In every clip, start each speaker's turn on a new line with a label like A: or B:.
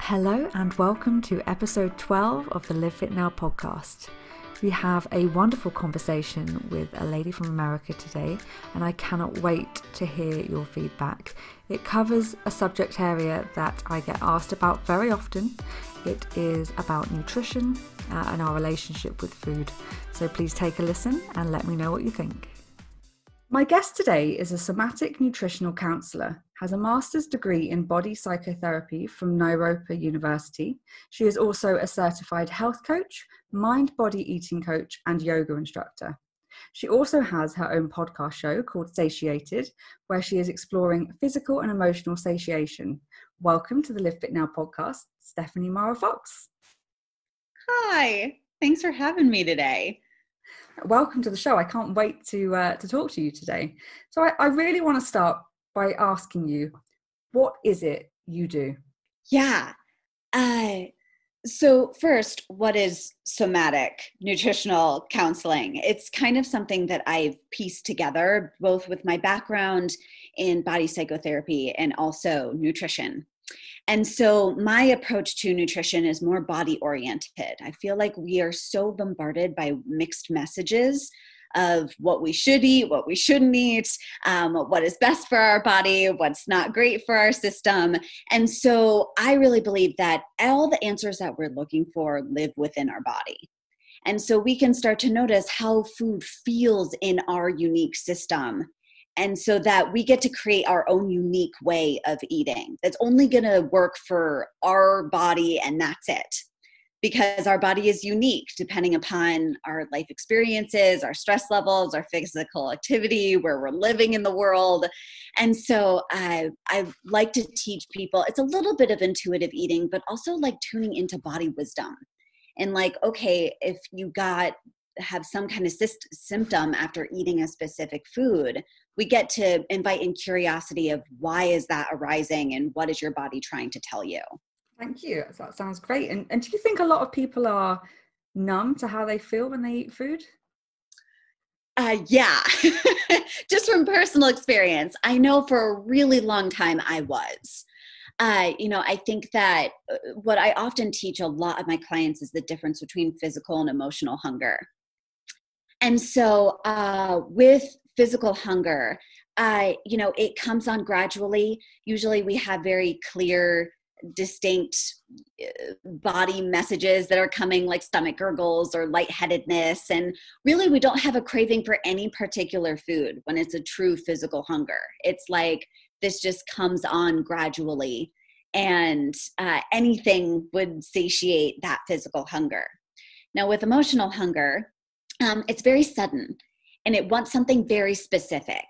A: Hello and welcome to episode 12 of the LiveFitNow podcast. We have a wonderful conversation with a lady from America today, and I cannot wait to hear your feedback. It covers a subject area that I get asked about very often. It is about nutrition and our relationship with food. So please take a listen and let me know what you think. My guest today is a Somatic Nutritional Counselor, has a master's degree in body psychotherapy from Nairobi University. She is also a certified health coach, mind-body eating coach, and yoga instructor. She also has her own podcast show called Satiated, where she is exploring physical and emotional satiation. Welcome to the LiveFitNow podcast, Stephanie Mara Fox.
B: Hi, thanks for having me today.
A: Welcome to the show. I can't wait to talk to you today. So I really want to start by asking you, what is it you do?
B: Yeah. So first, what is somatic nutritional counseling? It's kind of something that I've pieced together, both with my background in body psychotherapy and also nutrition. And so my approach to nutrition is more body oriented. I feel like we are so bombarded by mixed messages of what we should eat, what we shouldn't eat, what is best for our body, what's not great for our system. And so I really believe that all the answers that we're looking for live within our body. And so we can start to notice how food feels in our unique system. And so that we get to create our own unique way of eating that's only going to work for our body, and that's it. Because our body is unique depending upon our life experiences, our stress levels, our physical activity, where we're living in the world. And so I like to teach people, it's a little bit of intuitive eating, but also like tuning into body wisdom. And like, okay, if you have some kind of symptom after eating a specific food, we get to invite in curiosity of why is that arising and what is your body trying to tell you?
A: Thank you. That sounds great. And do you think a lot of people are numb to how they feel when they eat food?
B: Yeah, just from personal experience. I know for a really long time I was. I think that what I often teach a lot of my clients is the difference between physical and emotional hunger. And so with physical hunger, it comes on gradually. Usually we have very clear, distinct body messages that are coming, like stomach gurgles or lightheadedness. And really we don't have a craving for any particular food when it's a true physical hunger. It's like this just comes on gradually, and anything would satiate that physical hunger. Now with emotional hunger, it's very sudden and it wants something very specific.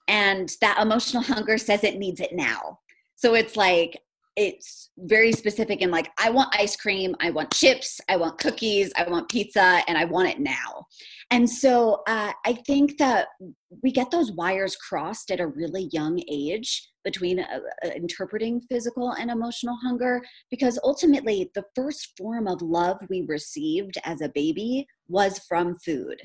B: And that emotional hunger says it needs it now. So it's like, it's very specific and like, I want ice cream, I want chips, I want cookies, I want pizza, and I want it now. And so I think that we get those wires crossed at a really young age between interpreting physical and emotional hunger, because ultimately the first form of love we received as a baby was from food.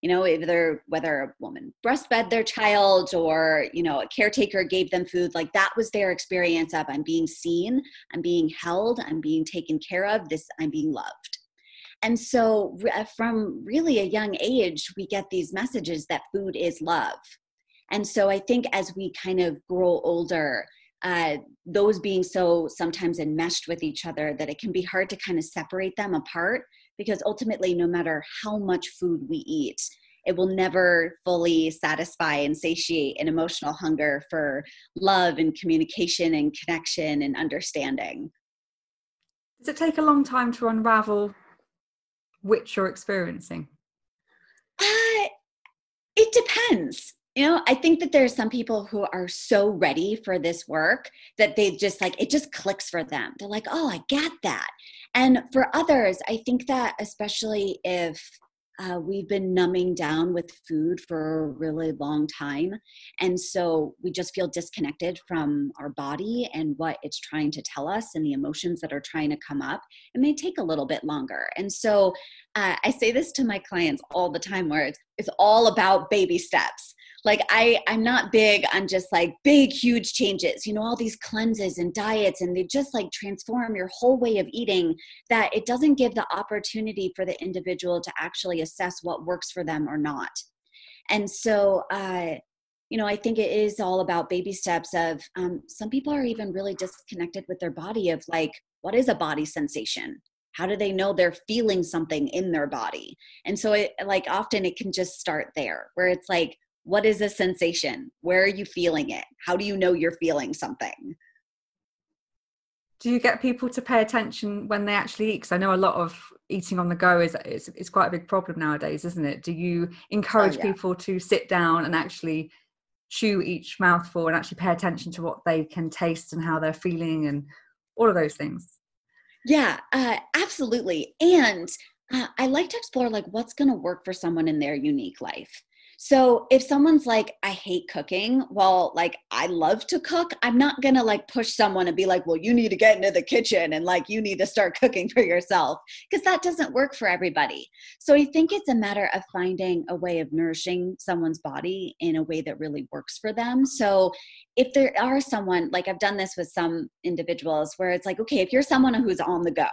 B: Whether a woman breastfed their child or, a caretaker gave them food, like that was their experience of I'm being seen, I'm being held, I'm being taken care of, I'm being loved. And so from really a young age, we get these messages that food is love. And so I think as we kind of grow older, those being so sometimes enmeshed with each other that it can be hard to kind of separate them apart, because ultimately, no matter how much food we eat, it will never fully satisfy and satiate an emotional hunger for love and communication and connection and understanding.
A: Does it take a long time to unravel which you're experiencing?
B: It depends. I think that there are some people who are so ready for this work that they just it just clicks for them. They're like, oh, I get that. And for others, I think that especially if we've been numbing down with food for a really long time, and so we just feel disconnected from our body and what it's trying to tell us and the emotions that are trying to come up, it may take a little bit longer. And so I say this to my clients all the time, where it's is all about baby steps. Like I'm not big on just like big, huge changes, all these cleanses and diets, and they just like transform your whole way of eating, that it doesn't give the opportunity for the individual to actually assess what works for them or not. And so, I think it is all about baby steps of, some people are even really disconnected with their body of like, what is a body sensation? How do they know they're feeling something in their body? And so often it can just start there, where it's like, what is a sensation? Where are you feeling it? How do you know you're feeling something?
A: Do you get people to pay attention when they actually eat? Because I know a lot of eating on the go is quite a big problem nowadays, isn't it? Do you encourage people to sit down and actually chew each mouthful and actually pay attention to what they can taste and how they're feeling and all of those things?
B: Yeah, absolutely. And I like to explore like what's going to work for someone in their unique life. So if someone's like, I hate cooking, well, like I love to cook, I'm not going to like push someone and be like, well, you need to get into the kitchen and like you need to start cooking for yourself, because that doesn't work for everybody. So I think it's a matter of finding a way of nourishing someone's body in a way that really works for them. So if there are someone, like I've done this with some individuals where it's like, okay, if you're someone who's on the go,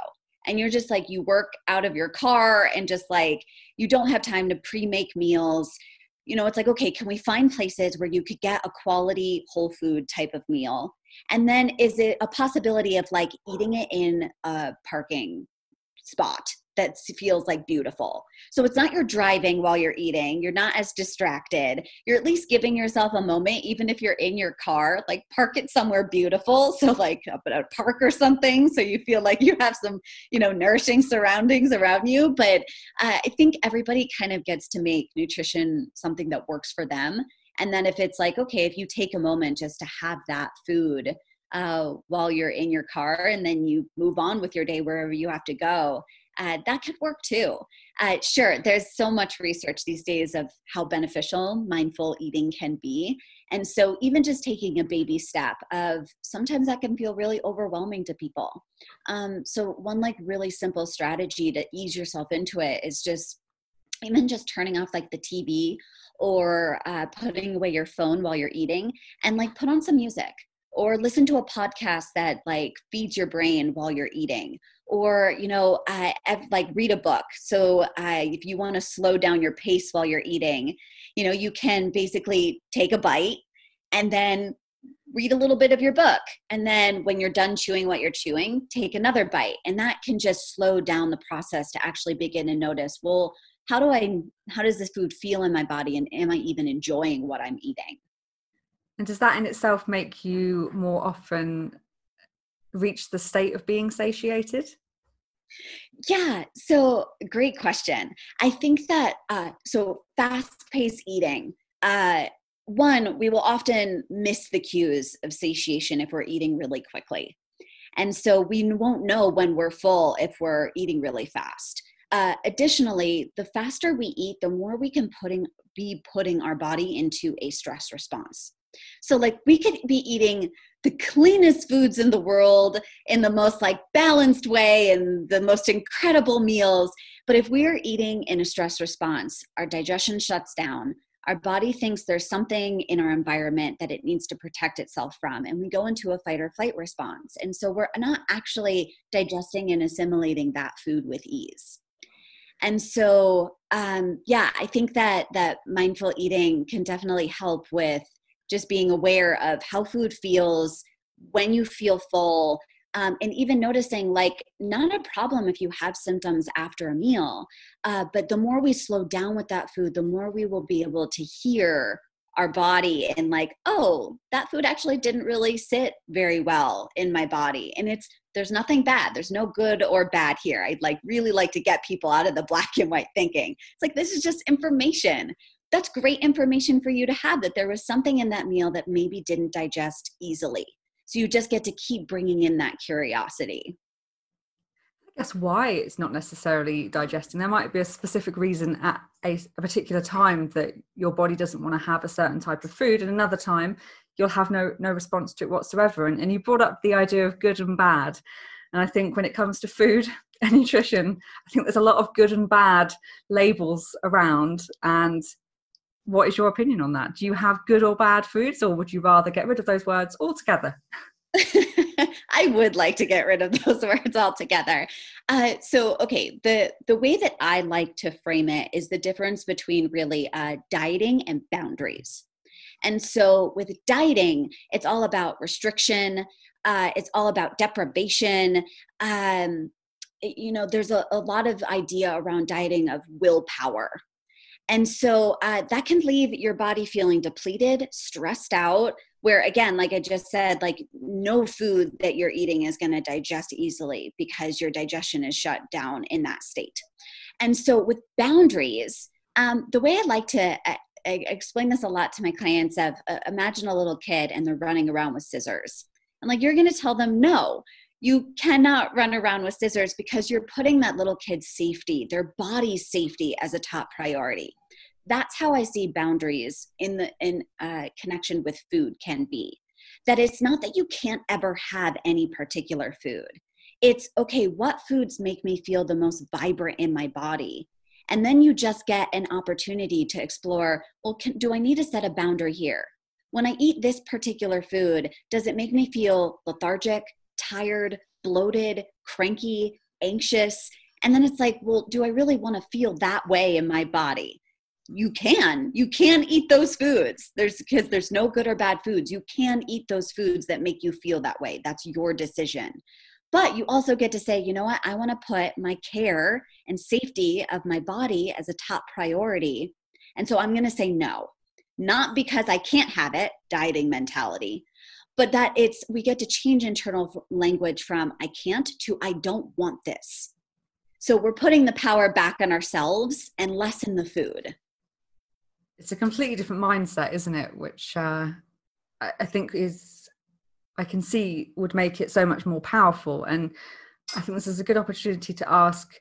B: and you're just like, you work out of your car and just like, you don't have time to pre-make meals, it's like, okay, can we find places where you could get a quality whole food type of meal? And then is it a possibility of like eating it in a parking spot that feels like beautiful? So it's not you're driving while you're eating, you're not as distracted, you're at least giving yourself a moment, even if you're in your car, like park it somewhere beautiful. So like up at a park or something, so you feel like you have some, nourishing surroundings around you. But I think everybody kind of gets to make nutrition something that works for them. And then if it's like, okay, if you take a moment just to have that food while you're in your car, and then you move on with your day wherever you have to go, that could work too. Sure, there's so much research these days of how beneficial mindful eating can be. And so even just taking a baby step of, sometimes that can feel really overwhelming to people. So one like really simple strategy to ease yourself into it is just even just turning off like the TV or putting away your phone while you're eating, and like put on some music, or listen to a podcast that like feeds your brain while you're eating, or, like read a book. So if you want to slow down your pace while you're eating, you can basically take a bite and then read a little bit of your book. And then when you're done chewing what you're chewing, take another bite. And that can just slow down the process to actually begin to notice, well, how does this food feel in my body? And am I even enjoying what I'm eating?
A: And does that in itself make you more often reach the state of being satiated?
B: Yeah, so great question. I think that, so fast-paced eating, one, we will often miss the cues of satiation if we're eating really quickly. And so we won't know when we're full if we're eating really fast. Additionally, the faster we eat, the more we can be putting our body into a stress response. So like we could be eating the cleanest foods in the world in the most like balanced way and the most incredible meals. But if we are eating in a stress response, our digestion shuts down. Our body thinks there's something in our environment that it needs to protect itself from, and we go into a fight or flight response. And so we're not actually digesting and assimilating that food with ease. And so, I think that mindful eating can definitely help with just being aware of how food feels when you feel full, and even noticing like not a problem if you have symptoms after a meal, but the more we slow down with that food, the more we will be able to hear our body and like, oh, that food actually didn't really sit very well in my body. And there's nothing bad. There's no good or bad here. I'd really like to get people out of the black and white thinking. It's like, this is just information. That's great information for you to have, that there was something in that meal that maybe didn't digest easily. So you just get to keep bringing in that curiosity.
A: I guess why it's not necessarily digesting. There might be a specific reason at a particular time that your body doesn't want to have a certain type of food, and another time you'll have no response to it whatsoever. And you brought up the idea of good and bad. And I think when it comes to food and nutrition, I think there's a lot of good and bad labels around. And what is your opinion on that? Do you have good or bad foods, or would you rather get rid of those words altogether?
B: I would like to get rid of those words altogether. Okay, the way that I like to frame it is the difference between really dieting and boundaries. And so with dieting, it's all about restriction. It's all about deprivation. There's a lot of idea around dieting of willpower. And so that can leave your body feeling depleted, stressed out, where again, like I just said, like no food that you're eating is going to digest easily because your digestion is shut down in that state. And so with boundaries, the way I like to I explain this a lot to my clients of imagine a little kid and they're running around with scissors. And like, you're going to tell them, no, you cannot run around with scissors because you're putting that little kid's safety, their body's safety as a top priority. That's how I see boundaries in connection with food can be. That it's not that you can't ever have any particular food. It's, okay, what foods make me feel the most vibrant in my body? And then you just get an opportunity to explore, well, do I need to set a boundary here? When I eat this particular food, does it make me feel lethargic, tired, bloated, cranky, anxious? And then it's like, well, do I really want to feel that way in my body? You can eat those foods. Because there's no good or bad foods. You can eat those foods that make you feel that way. That's your decision. But you also get to say, you know what? I want to put my care and safety of my body as a top priority. And so I'm going to say no, not because I can't have it, dieting mentality, but that we get to change internal language from I can't to I don't want this. So we're putting the power back on ourselves and less in the food.
A: It's a completely different mindset, isn't it? Which I think I can see would make it so much more powerful. And I think this is a good opportunity to ask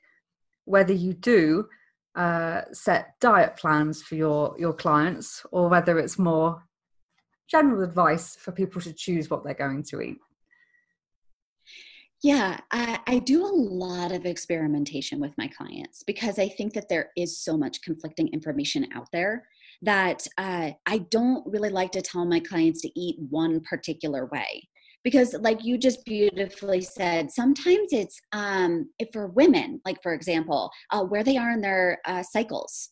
A: whether you do set diet plans for your clients, or whether it's more general advice for people to choose what they're going to eat.
B: Yeah, I do a lot of experimentation with my clients because I think that there is so much conflicting information out there that I don't really like to tell my clients to eat one particular way. Because like you just beautifully said, sometimes it's if for women, like for example, where they are in their cycles,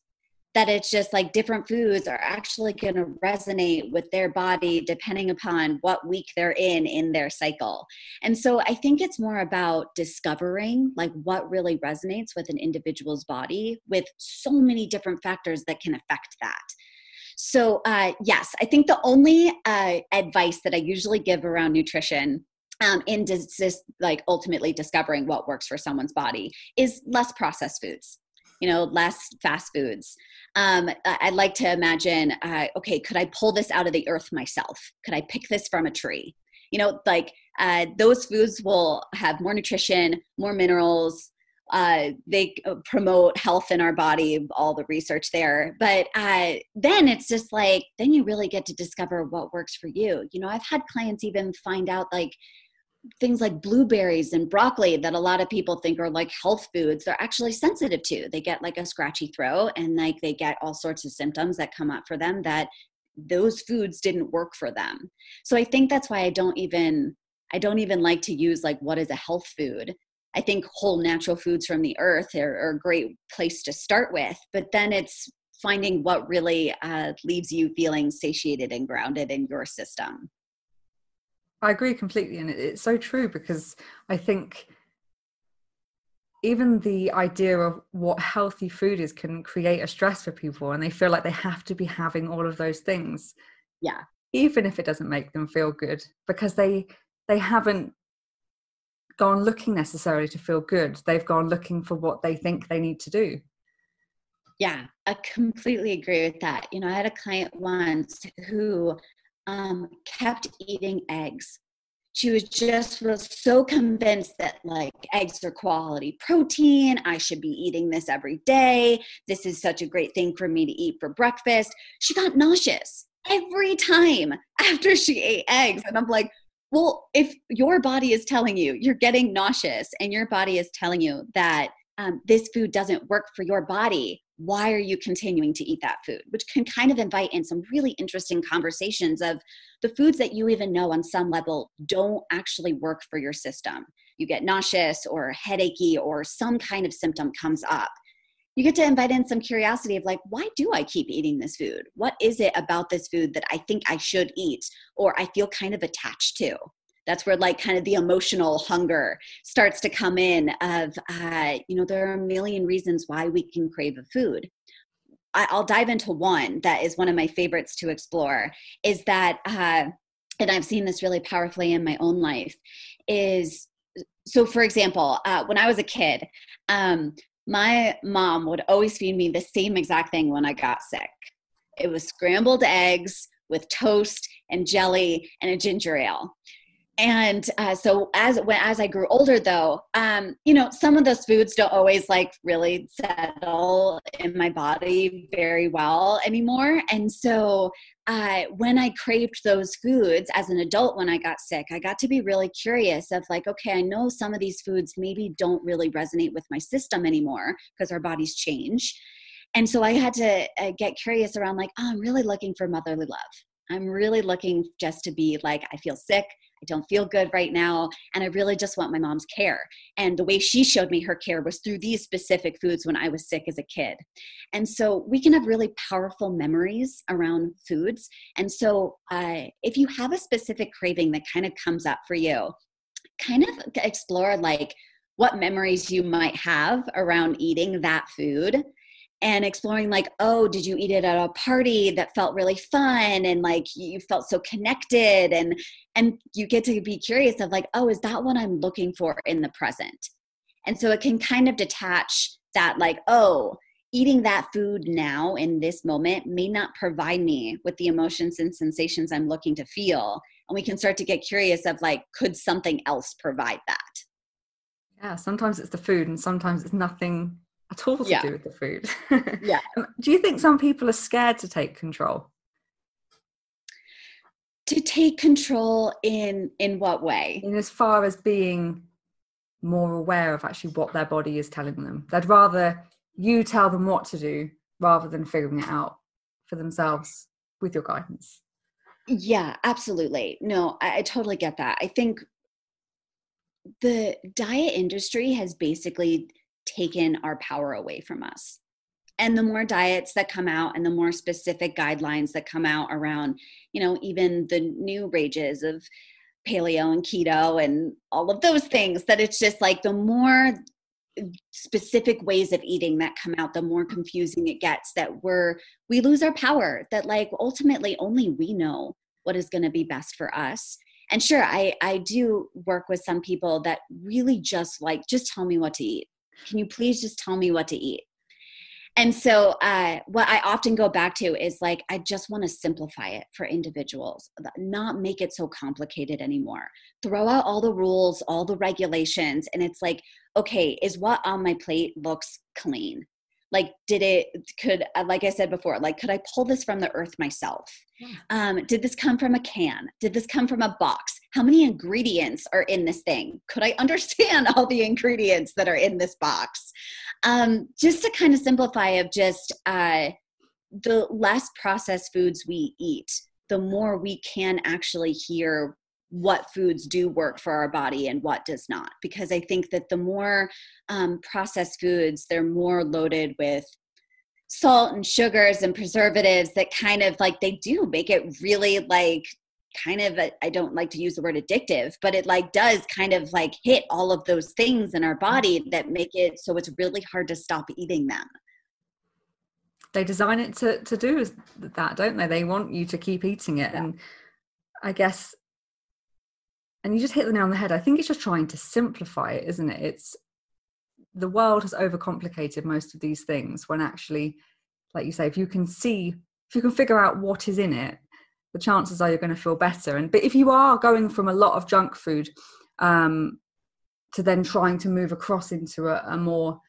B: that it's just like different foods are actually going to resonate with their body depending upon what week they're in their cycle. And so I think it's more about discovering like what really resonates with an individual's body with so many different factors that can affect that. So yes, I think the only advice that I usually give around nutrition in just like ultimately discovering what works for someone's body is less processed foods, less fast foods. I'd like to imagine, okay, could I pull this out of the earth myself? Could I pick this from a tree? Those foods will have more nutrition, more minerals. They promote health in our body, all the research there. But then it's just like, then you really get to discover what works for you. I've had clients even find out like things like blueberries and broccoli that a lot of people think are like health foods, they're actually sensitive to. They get like a scratchy throat and like they get all sorts of symptoms that come up for them that those foods didn't work for them. So I think that's why I don't even like to use like what is a health food. I think whole natural foods from the earth are a great place to start with, but then it's finding what really leaves you feeling satiated and grounded in your system.
A: I agree completely. And it's so true, because I think even the idea of what healthy food is can create a stress for people, and they feel like they have to be having all of those things.
B: Yeah.
A: Even if it doesn't make them feel good, because they haven't gone looking necessarily to feel good. They've gone looking for what they think they need to do.
B: Yeah, I completely agree with that. I had a client once who kept eating eggs. She was so convinced that like eggs are quality protein. I should be eating this every day. This is such a great thing for me to eat for breakfast. She got nauseous every time after she ate eggs. And I'm like, Well, if your body is telling you you're getting nauseous and your body is telling you that this food doesn't work for your body, why are you continuing to eat that food? Which can kind of invite in some really interesting conversations of the foods that you even know on some level don't actually work for your system. You get nauseous or headachy or some kind of symptom comes up. You get to invite in some curiosity of like, why do I keep eating this food? What is it about this food that I think I should eat or I feel kind of attached to? That's where like kind of the emotional hunger starts to come in of, there are a million reasons why we can crave a food. I'll dive into one that is one of my favorites to explore is that, and I've seen this really powerfully in my own life is, so for example, when I was a kid, my mom would always feed me the same exact thing when I got sick. It was scrambled eggs with toast and jelly and a ginger ale. And so as I grew older, though, some of those foods don't always like really settle in my body very well anymore. And so when I craved those foods as an adult, when I got sick, I got to be really curious of like, okay, I know some of these foods maybe don't really resonate with my system anymore because our bodies change. And so I had to get curious around like, oh, I'm really looking for motherly love. I'm really looking just to be like, I feel sick. I don't feel good right now. And I really just want my mom's care. And the way she showed me her care was through these specific foods when I was sick as a kid. And so we can have really powerful memories around foods. And so if you have a specific craving that kind of comes up for you, kind of explore like what memories you might have around eating that food. And exploring like, oh, did you eat it at a party that felt really fun and like you felt so connected and you get to be curious of like, oh, is that what I'm looking for in the present? And so it can kind of detach that like, oh, eating that food now in this moment may not provide me with the emotions and sensations I'm looking to feel. And we can start to get curious of like, could something else provide that?
A: Yeah, sometimes it's the food and sometimes it's nothing at all to do with the food.
B: Yeah.
A: Do you think some people are scared to take control?
B: To take control in what way?
A: In as far as being more aware of actually what their body is telling them. They'd rather you tell them what to do rather than figuring it out for themselves with your guidance.
B: Yeah, absolutely. No, I totally get that. I think the diet industry has basically taken our power away from us. And the more diets that come out and the more specific guidelines that come out around, even the new rages of paleo and keto and all of those things, that it's just like the more specific ways of eating that come out, the more confusing it gets, that we lose our power, that like ultimately only we know what is going to be best for us. And sure, I do work with some people that really just like, just tell me what to eat. Can you please just tell me what to eat? And so what I often go back to is like, I just want to simplify it for individuals, not make it so complicated anymore. Throw out all the rules, all the regulations. And it's like, okay, is what on my plate looks clean? Like, like I said before, like, could I pull this from the earth myself? Yeah. Did this come from a can? Did this come from a box? How many ingredients are in this thing? Could I understand all the ingredients that are in this box? Just to kind of simplify of just the less processed foods we eat, the more we can actually hear what foods do work for our body and what does not. Because I think that the more processed foods, they're more loaded with salt and sugars and preservatives that kind of like, they do make it really like kind of, I don't like to use the word addictive, but it like does kind of like hit all of those things in our body that make it so it's really hard to stop eating them.
A: They design it to do that, don't they? They want you to keep eating it. Yeah. And I guess, and you just hit the nail on the head. I think it's just trying to simplify it, isn't it? It's the world has overcomplicated most of these things when actually, like you say, if you can figure out what is in it, the chances are you're going to feel better. But if you are going from a lot of junk food to then trying to move across into a more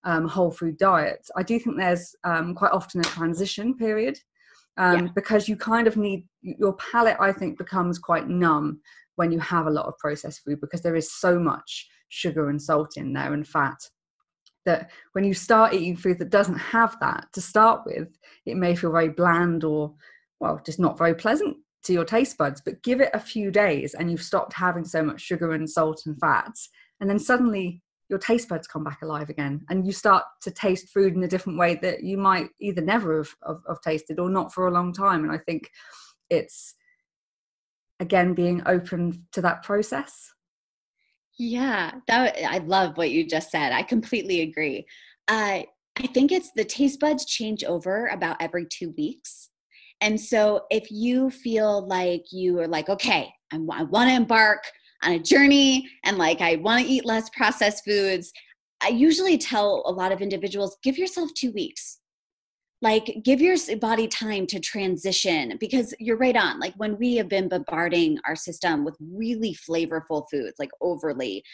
A: whole food diet, I do think there's quite often a transition period because you kind of need, your palate, I think, becomes quite numb when you have a lot of processed food, because there is so much sugar and salt in there and fat, that when you start eating food that doesn't have that to start with, it may feel very bland or, well, just not very pleasant to your taste buds. But give it a few days and you've stopped having so much sugar and salt and fats, and then suddenly your taste buds come back alive again, and you start to taste food in a different way that you might either never have tasted or not for a long time. And I think it's, again, being open to that process.
B: Yeah, I love what you just said. I completely agree. I think it's the taste buds change over about every 2 weeks. And so if you feel like you are like, okay, I want to embark on a journey and like I want to eat less processed foods, I usually tell a lot of individuals, give yourself 2 weeks. Like, give your body time to transition, because you're right on. Like, when we have been bombarding our system with really flavorful foods, like overly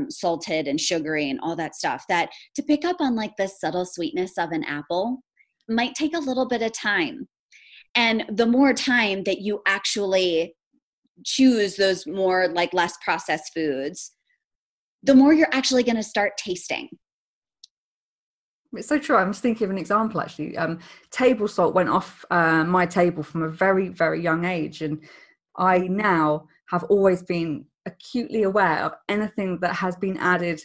B: salted and sugary and all that stuff, that to pick up on like the subtle sweetness of an apple might take a little bit of time. And the more time that you actually choose those more like less processed foods, the more you're actually going to start tasting.
A: It's so true. I was thinking of an example, actually. Table salt went off my table from a very, very young age. And I now have always been acutely aware of anything that has been added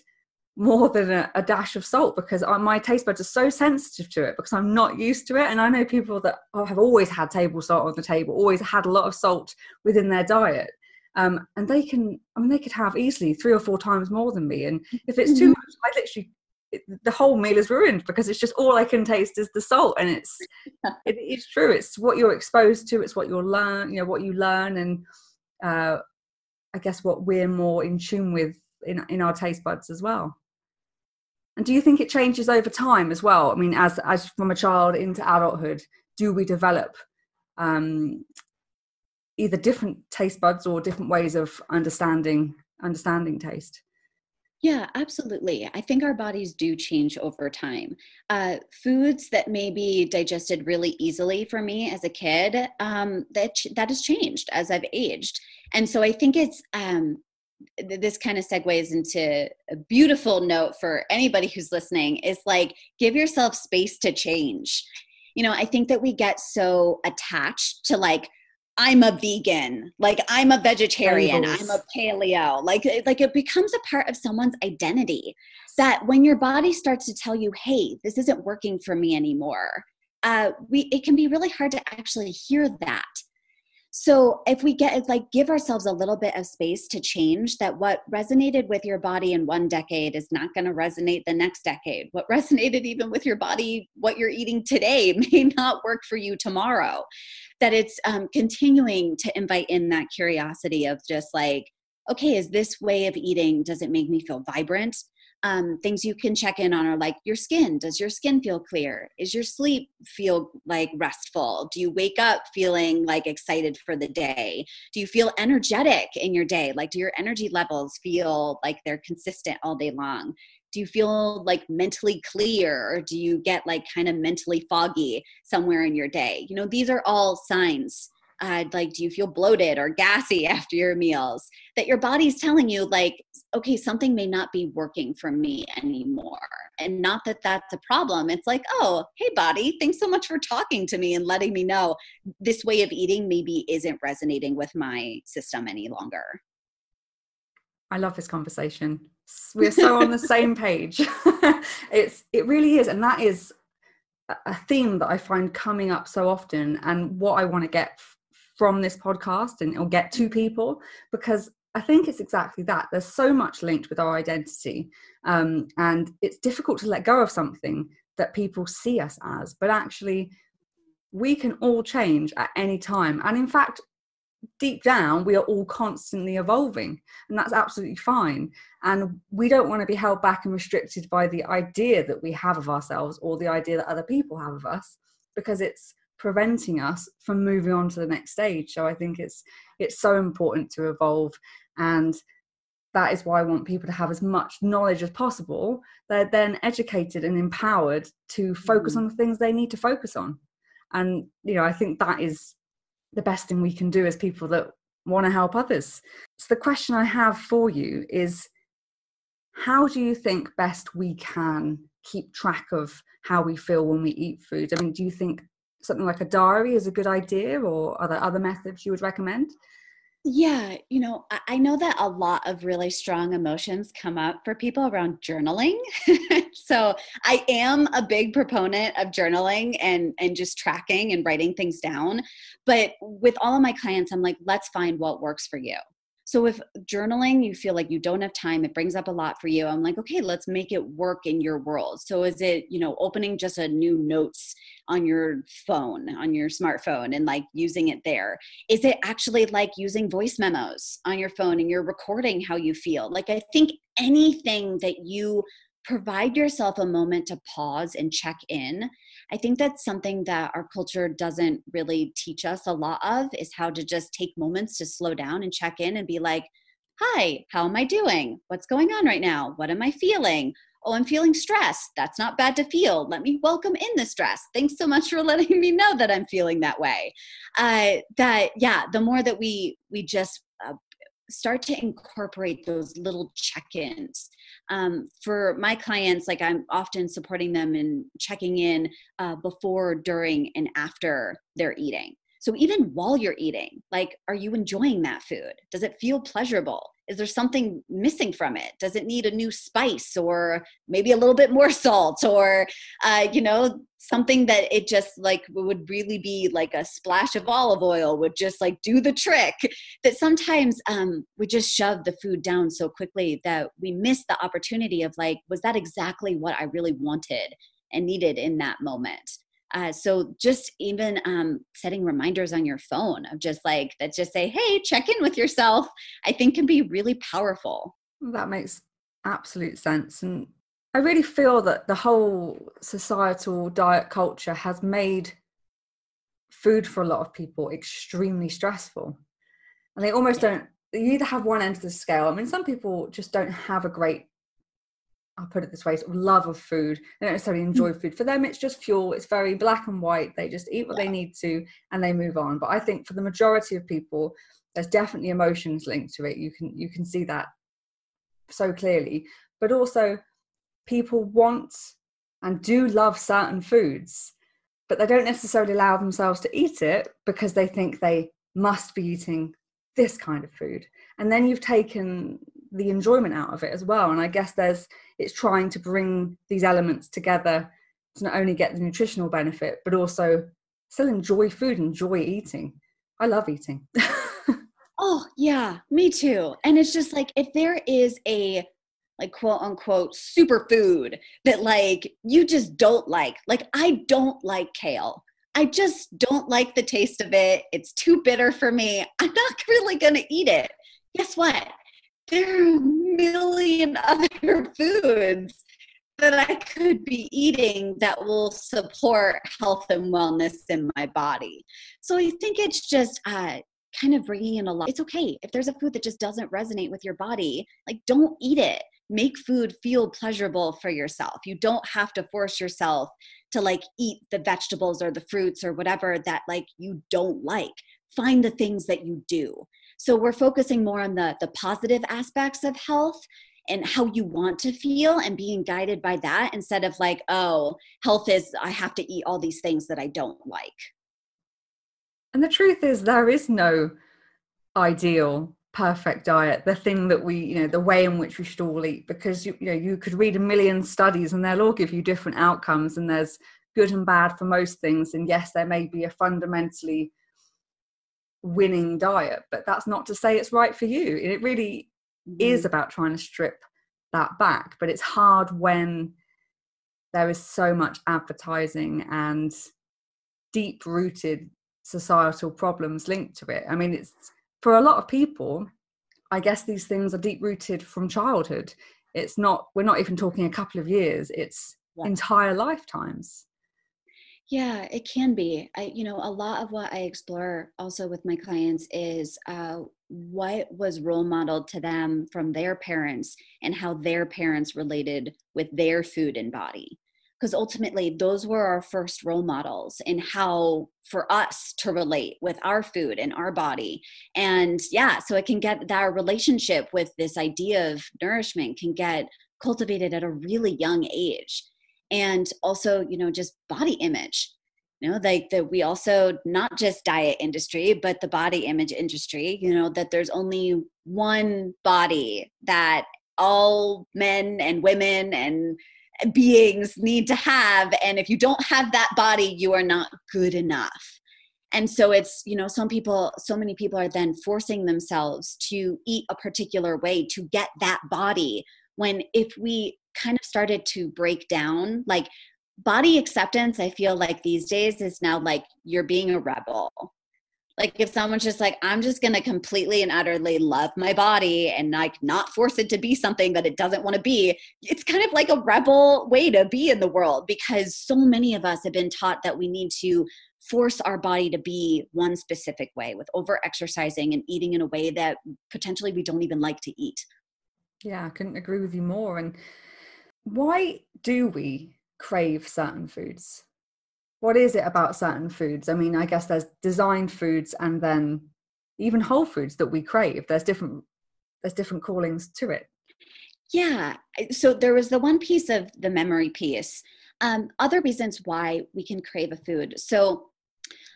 A: more than a dash of salt, because my taste buds are so sensitive to it, because I'm not used to it. And I know people that have always had table salt on the table, always had a lot of salt within their diet. And they could have easily 3 or 4 times more than me. And if it's too much, I literally, the whole meal is ruined, because it's just all I can taste is the salt. And it's true. It's what you're exposed to. It's what you'll learn, what you learn. And I guess what we're more in tune with in our taste buds as well. And do you think it changes over time as well? I mean, as from a child into adulthood, do we develop either different taste buds or different ways of understanding taste?
B: Yeah, absolutely. I think our bodies do change over time. Foods that may be digested really easily for me as a kid, that has changed as I've aged. And so I think it's, this kind of segues into a beautiful note for anybody who's listening, is like, give yourself space to change. I think that we get so attached to like, I'm a vegan, like I'm a vegetarian, I'm a paleo, like it becomes a part of someone's identity, that when your body starts to tell you, hey, this isn't working for me anymore, it can be really hard to actually hear that. So if we give ourselves a little bit of space to change, that what resonated with your body in one decade is not going to resonate the next decade. What resonated even with your body, what you're eating today, may not work for you tomorrow. That it's continuing to invite in that curiosity of just like, okay, is this way of eating, does it make me feel vibrant? Things you can check in on are like your skin. Does your skin feel clear? Is your sleep feel like restful? Do you wake up feeling like excited for the day? Do you feel energetic in your day? Like, do your energy levels feel like they're consistent all day long? Do you feel like mentally clear, or do you get like kind of mentally foggy somewhere in your day? These are all signs. Like, do you feel bloated or gassy after your meals? That your body's telling you like, okay, something may not be working for me anymore. And not that that's a problem. It's like, oh, hey body, thanks so much for talking to me and letting me know this way of eating maybe isn't resonating with my system any longer.
A: I love this conversation. We're so on the same page. It really is. And that is a theme that I find coming up so often, and what I want to get from this podcast or get to people, because I think it's exactly that. There's so much linked with our identity, and it's difficult to let go of something that people see us as, but actually we can all change at any time. And in fact, deep down, we are all constantly evolving, and that's absolutely fine. And we don't want to be held back and restricted by the idea that we have of ourselves, or the idea that other people have of us, because it's preventing us from moving on to the next stage. So I think it's so important to evolve, and that is why I want people to have as much knowledge as possible. They're then educated and empowered to focus on the things they need to focus on. And I think that is the best thing we can do as people that want to help others. So the question I have for you is, how do you think best we can keep track of how we feel when we eat food? I mean, do you think something like a diary is a good idea, or are there other methods you would recommend?
B: Yeah, I know that a lot of really strong emotions come up for people around journaling. So I am a big proponent of journaling and just tracking and writing things down. But with all of my clients, I'm like, let's find what works for you. So if journaling, you feel like you don't have time, it brings up a lot for you. I'm like, okay, let's make it work in your world. So is it, opening just a new notes on your phone, on your smartphone, and like using it there? Is it actually like using voice memos on your phone and you're recording how you feel? Like, I think anything that you provide yourself a moment to pause and check in. I think that's something that our culture doesn't really teach us a lot of, is how to just take moments to slow down and check in and be like, hi, how am I doing? What's going on right now? What am I feeling? Oh, I'm feeling stressed. That's not bad to feel. Let me welcome in the stress. Thanks so much for letting me know that I'm feeling that way. The more that we just start to incorporate those little check-ins. For my clients, like, I'm often supporting them in checking in before, during, and after they're eating. So even while you're eating, like, are you enjoying that food? Does it feel pleasurable? Is there something missing from it? Does it need a new spice, or maybe a little bit more salt, or, something that it just like would really be like a splash of olive oil would just like do the trick? That sometimes we just shove the food down so quickly that we miss the opportunity of like, was that exactly what I really wanted and needed in that moment? So just even setting reminders on your phone of just like that, just say, hey, check in with yourself, I think can be really powerful.
A: That makes absolute sense. And I really feel that the whole societal diet culture has made food for a lot of people extremely stressful. And they almost don't, you either have one end of the scale. I mean, some people just don't have a great, I'll put it this way, sort of love of food. They don't necessarily enjoy food. For them, it's just fuel. It's very black and white. They just eat what they need to and they move on. But I think for the majority of people, there's definitely emotions linked to it. You can see that so clearly. But also, people want and do love certain foods, but they don't necessarily allow themselves to eat it because they think they must be eating this kind of food. And then you've taken the enjoyment out of it as well. And I guess it's trying to bring these elements together to not only get the nutritional benefit, but also still enjoy food, enjoy eating. I love eating.
B: Oh, yeah, me too. And it's just like, if there is a like quote unquote superfood that like you just don't like I don't like kale. I just don't like the taste of it. It's too bitter for me. I'm not really going to eat it. Guess what? There are a million other foods that I could be eating that will support health and wellness in my body. So I think it's just kind of bringing in a lot. It's okay if there's a food that just doesn't resonate with your body, like, don't eat it. Make food feel pleasurable for yourself. You don't have to force yourself to like eat the vegetables or the fruits or whatever that like you don't like. Find the things that you do. So we're focusing more on the positive aspects of health and how you want to feel and being guided by that, instead of like, oh, health is I have to eat all these things that I don't like.
A: And the truth is, there is no ideal perfect diet, the thing that we, the way in which we should all eat, because you could read a million studies and they'll all give you different outcomes, and there's good and bad for most things. And yes, there may be a fundamentally winning diet, but that's not to say it's right for you. It really is about trying to strip that back, but it's hard when there is so much advertising and deep-rooted societal problems linked to it. I mean, it's for a lot of people, I guess these things are deep-rooted from childhood. We're not even talking a couple of years, it's entire lifetimes.
B: Yeah, it can be. A lot of what I explore also with my clients is what was role modeled to them from their parents and how their parents related with their food and body. because ultimately those were our first role models in how for us to relate with our food and our body. And yeah, so it can get that our relationship with this idea of nourishment can get cultivated at a really young age. And also, just body image, like that we also, not just diet industry, but the body image industry, that there's only one body that all men and women and beings need to have. And if you don't have that body, you are not good enough. And so it's, so many people are then forcing themselves to eat a particular way to get that body. When if we kind of started to break down, like body acceptance, I feel like these days is now like you're being a rebel. Like if someone's just like, I'm just going to completely and utterly love my body and like not force it to be something that it doesn't want to be, it's kind of like a rebel way to be in the world, because so many of us have been taught that we need to force our body to be one specific way, with over exercising and eating in a way that potentially we don't even like to eat.
A: Yeah, I couldn't agree with you more. And why do we crave certain foods? What is it about certain foods? I mean, I guess there's designed foods and then even whole foods that we crave. There's different callings to it.
B: Yeah. So there was the one piece of the memory piece. Other reasons why we can crave a food. So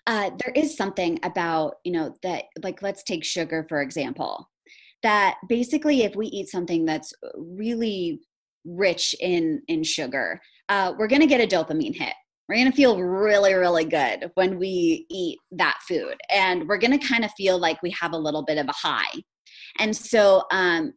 B: there is something about, that, like, let's take sugar, for example, that basically if we eat something that's really rich in sugar, we're going to get a dopamine hit. We're going to feel really, really good when we eat that food. And we're going to kind of feel like we have a little bit of a high. And so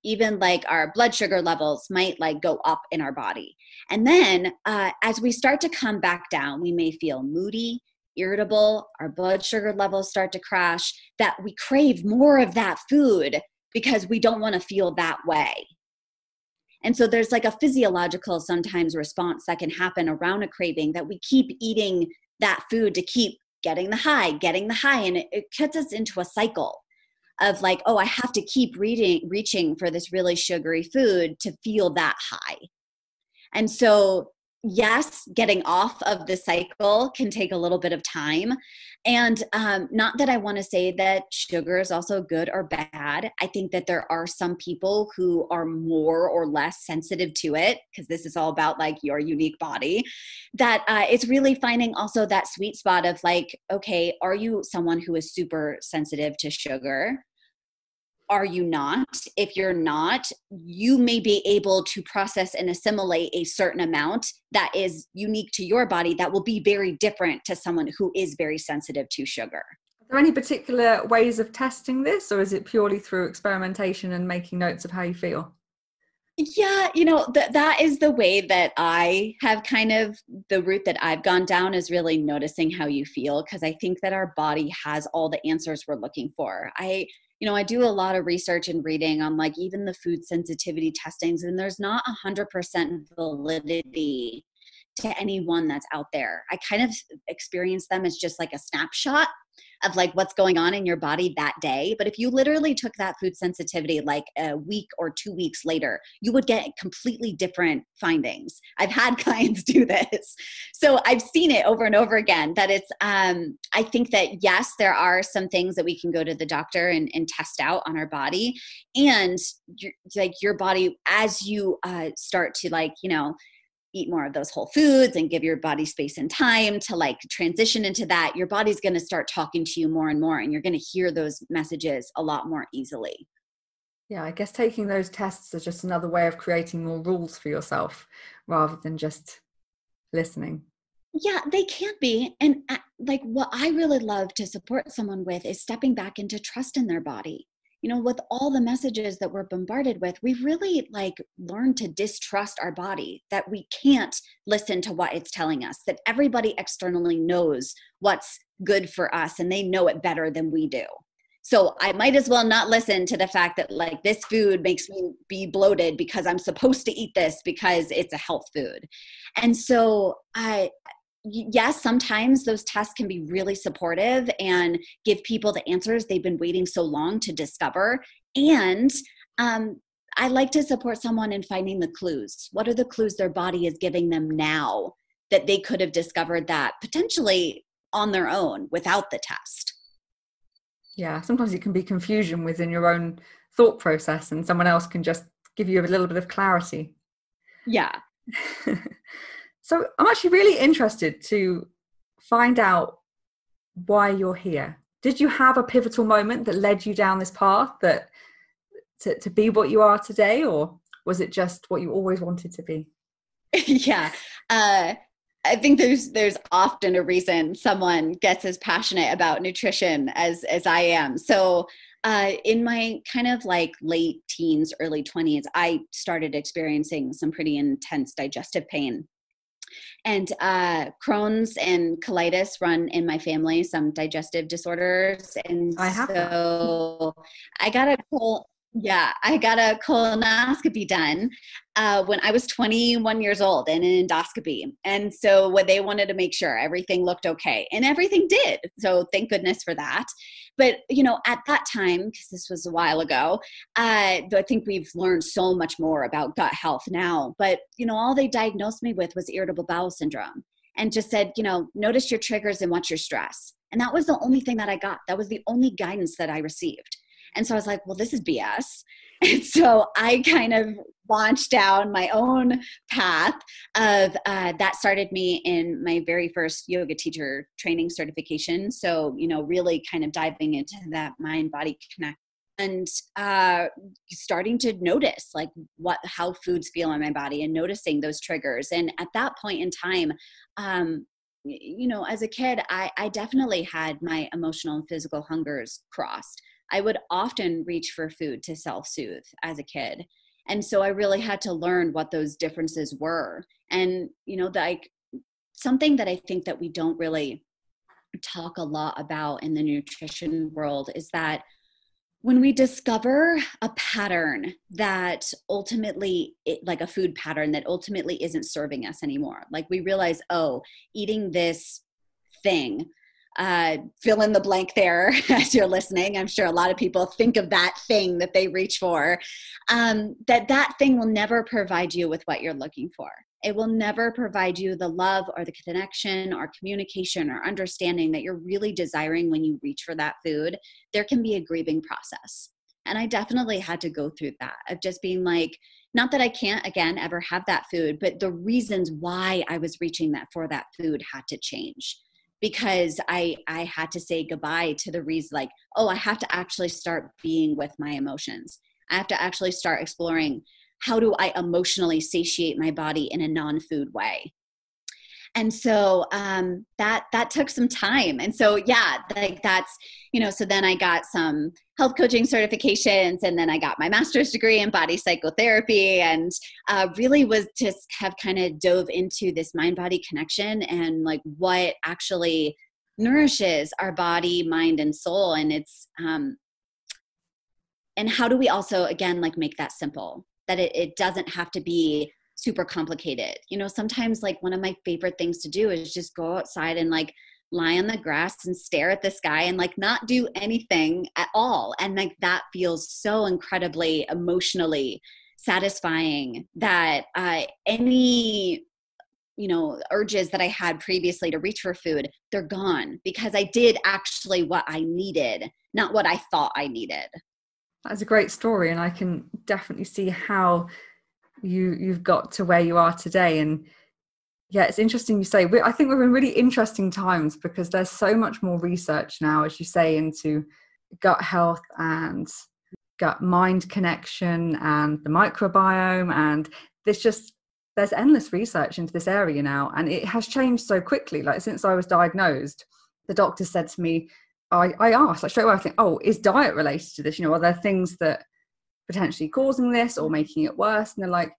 B: even like our blood sugar levels might like go up in our body. And then as we start to come back down, we may feel moody, irritable, our blood sugar levels start to crash, that we crave more of that food because we don't want to feel that way. And so there's like a physiological sometimes response that can happen around a craving, that we keep eating that food to keep getting the high. And it gets us into a cycle of like, oh, I have to keep reaching for this really sugary food to feel that high. And so yes, getting off of the cycle can take a little bit of time. And not that I want to say that sugar is also good or bad. I think that there are some people who are more or less sensitive to it, because this is all about like your unique body, that it's really finding also that sweet spot of like, okay, are you someone who is super sensitive to sugar? Are you not? If you're not, you may be able to process and assimilate a certain amount that is unique to your body that will be very different to someone who is very sensitive to sugar.
A: Are there any particular ways of testing this, or is it purely through experimentation and making notes of how you feel?
B: Yeah, that is the way that I have kind of, the route that I've gone down is really noticing how you feel, because I think that our body has all the answers we're looking for. I do a lot of research and reading on like even the food sensitivity testings, and there's not 100% validity to any one that's out there. I kind of experience them as just like a snapshot of like what's going on in your body that day. But if you literally took that food sensitivity like a week or 2 weeks later, you would get completely different findings. I've had clients do this. So I've seen it over and over again, that it's, I think that yes, there are some things that we can go to the doctor and test out on our body. And your body, as you start to like, eat more of those whole foods and give your body space and time to like transition into that, your body's going to start talking to you more and more, and you're going to hear those messages a lot more easily.
A: Yeah, I guess taking those tests is just another way of creating more rules for yourself rather than just listening.
B: Yeah, they can be. And like what I really love to support someone with is stepping back into trust in their body. With all the messages that we're bombarded with, we've really like learned to distrust our body, that we can't listen to what it's telling us, that everybody externally knows what's good for us and they know it better than we do. So I might as well not listen to the fact that like this food makes me be bloated because I'm supposed to eat this because it's a health food. And so yes, sometimes those tests can be really supportive and give people the answers they've been waiting so long to discover. And I like to support someone in finding the clues. What are the clues their body is giving them now that they could have discovered that potentially on their own without the test.
A: Yeah, sometimes it can be confusion within your own thought process, and someone else can just give you a little bit of clarity.
B: Yeah.
A: So I'm actually really interested to find out why you're here. Did you have a pivotal moment that led you down this path that to be what you are today, or was it just what you always wanted to be?
B: Yeah. I think there's often a reason someone gets as passionate about nutrition as I am. So in my kind of like late teens, early 20s, I started experiencing some pretty intense digestive pain. And Crohn's and colitis run in my family, some digestive disorders. And
A: I have
B: so I got I got a colonoscopy done when I was 21 years old, and an endoscopy. And so when they wanted to make sure everything looked okay, and everything did. So thank goodness for that. But, at that time, because this was a while ago, I think we've learned so much more about gut health now. But, all they diagnosed me with was irritable bowel syndrome, and just said, notice your triggers and watch your stress. And that was the only thing that I got. That was the only guidance that I received. And so I was like, well, this is BS. And so I kind of launched down my own path of that started me in my very first yoga teacher training certification. So, really kind of diving into that mind-body connect and starting to notice like how foods feel in my body and noticing those triggers. And at that point in time, as a kid, I definitely had my emotional and physical hungers crossed. I would often reach for food to self-soothe as a kid. And so I really had to learn what those differences were. And, something that I think that we don't really talk a lot about in the nutrition world is that when we discover a pattern that ultimately, like a food pattern that ultimately isn't serving us anymore, like we realize, eating this thing, fill in the blank there as you're listening. I'm sure a lot of people think of that thing that they reach for, that thing will never provide you with what you're looking for. It will never provide you the love or the connection or communication or understanding that you're really desiring when you reach for that food. There can be a grieving process. And I definitely had to go through that of just being like, not that I can't, again, ever have that food, but the reasons why I was reaching for that food had to change. Because I had to say goodbye to the reason, like, I have to actually start being with my emotions. I have to actually start exploring, how do I emotionally satiate my body in a non-food way? And so that took some time. And so, that's, so then I got some health coaching certifications, and then I got my master's degree in body psychotherapy, and really was just have kind of dove into this mind-body connection and like what actually nourishes our body, mind, and soul. And it's, and how do we also, again, like make that simple, that it doesn't have to be super complicated. Sometimes like one of my favorite things to do is just go outside and like lie on the grass and stare at the sky and like not do anything at all. And like that feels so incredibly emotionally satisfying that any, urges that I had previously to reach for food, they're gone because I did actually what I needed, not what I thought I needed.
A: That's a great story. And I can definitely see how you've got to where you are today. And yeah, it's interesting you say, I think we're in really interesting times because there's so much more research now, as you say, into gut health and gut mind connection and the microbiome. And there's endless research into this area now. And it has changed so quickly. Like since I was diagnosed, the doctor said to me, I asked like straight away, I think, is diet related to this? Are there things that potentially causing this or making it worse? And they're like,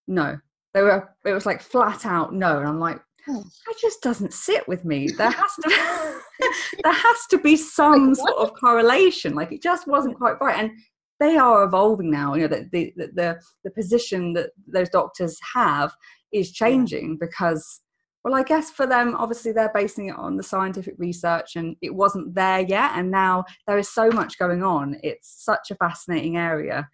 A: no. It was like flat out no. And I'm like, that just doesn't sit with me. There has to be some sort of correlation. Like it just wasn't quite right. And they are evolving now. The position that those doctors have is changing because, well, I guess for them, obviously they're basing it on the scientific research and it wasn't there yet. And now there is so much going on. It's such a fascinating area.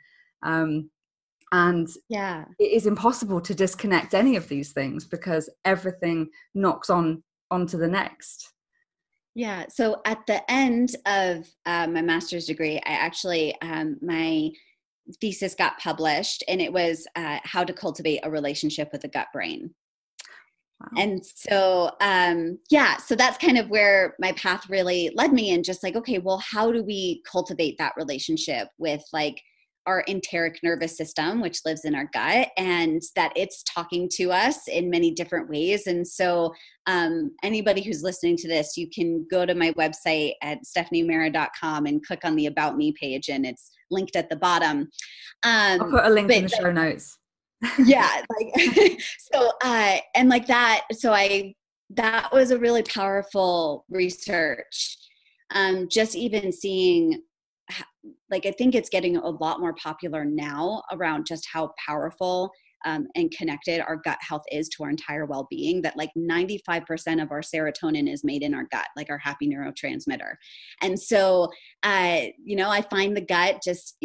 A: And
B: Yeah.
A: it is impossible to disconnect any of these things because everything knocks onto the next.
B: Yeah. So at the end of my master's degree, I actually, my thesis got published, and it was how to cultivate a relationship with the gut brain.
A: Wow.
B: And so, so that's kind of where my path really led me, and just like, okay, well, how do we cultivate that relationship with like our enteric nervous system, which lives in our gut, and that it's talking to us in many different ways. And so anybody who's listening to this, you can go to my website at stephaniemera.com and click on the About Me page, and it's linked at the bottom.
A: I'll put a link in the show notes.
B: Yeah. Like, so, and like that, that was a really powerful research. Just even seeing, like, I think it's getting a lot more popular now around just how powerful and connected our gut health is to our entire well-being, that like 95% of our serotonin is made in our gut, like our happy neurotransmitter. And so, I find the gut just,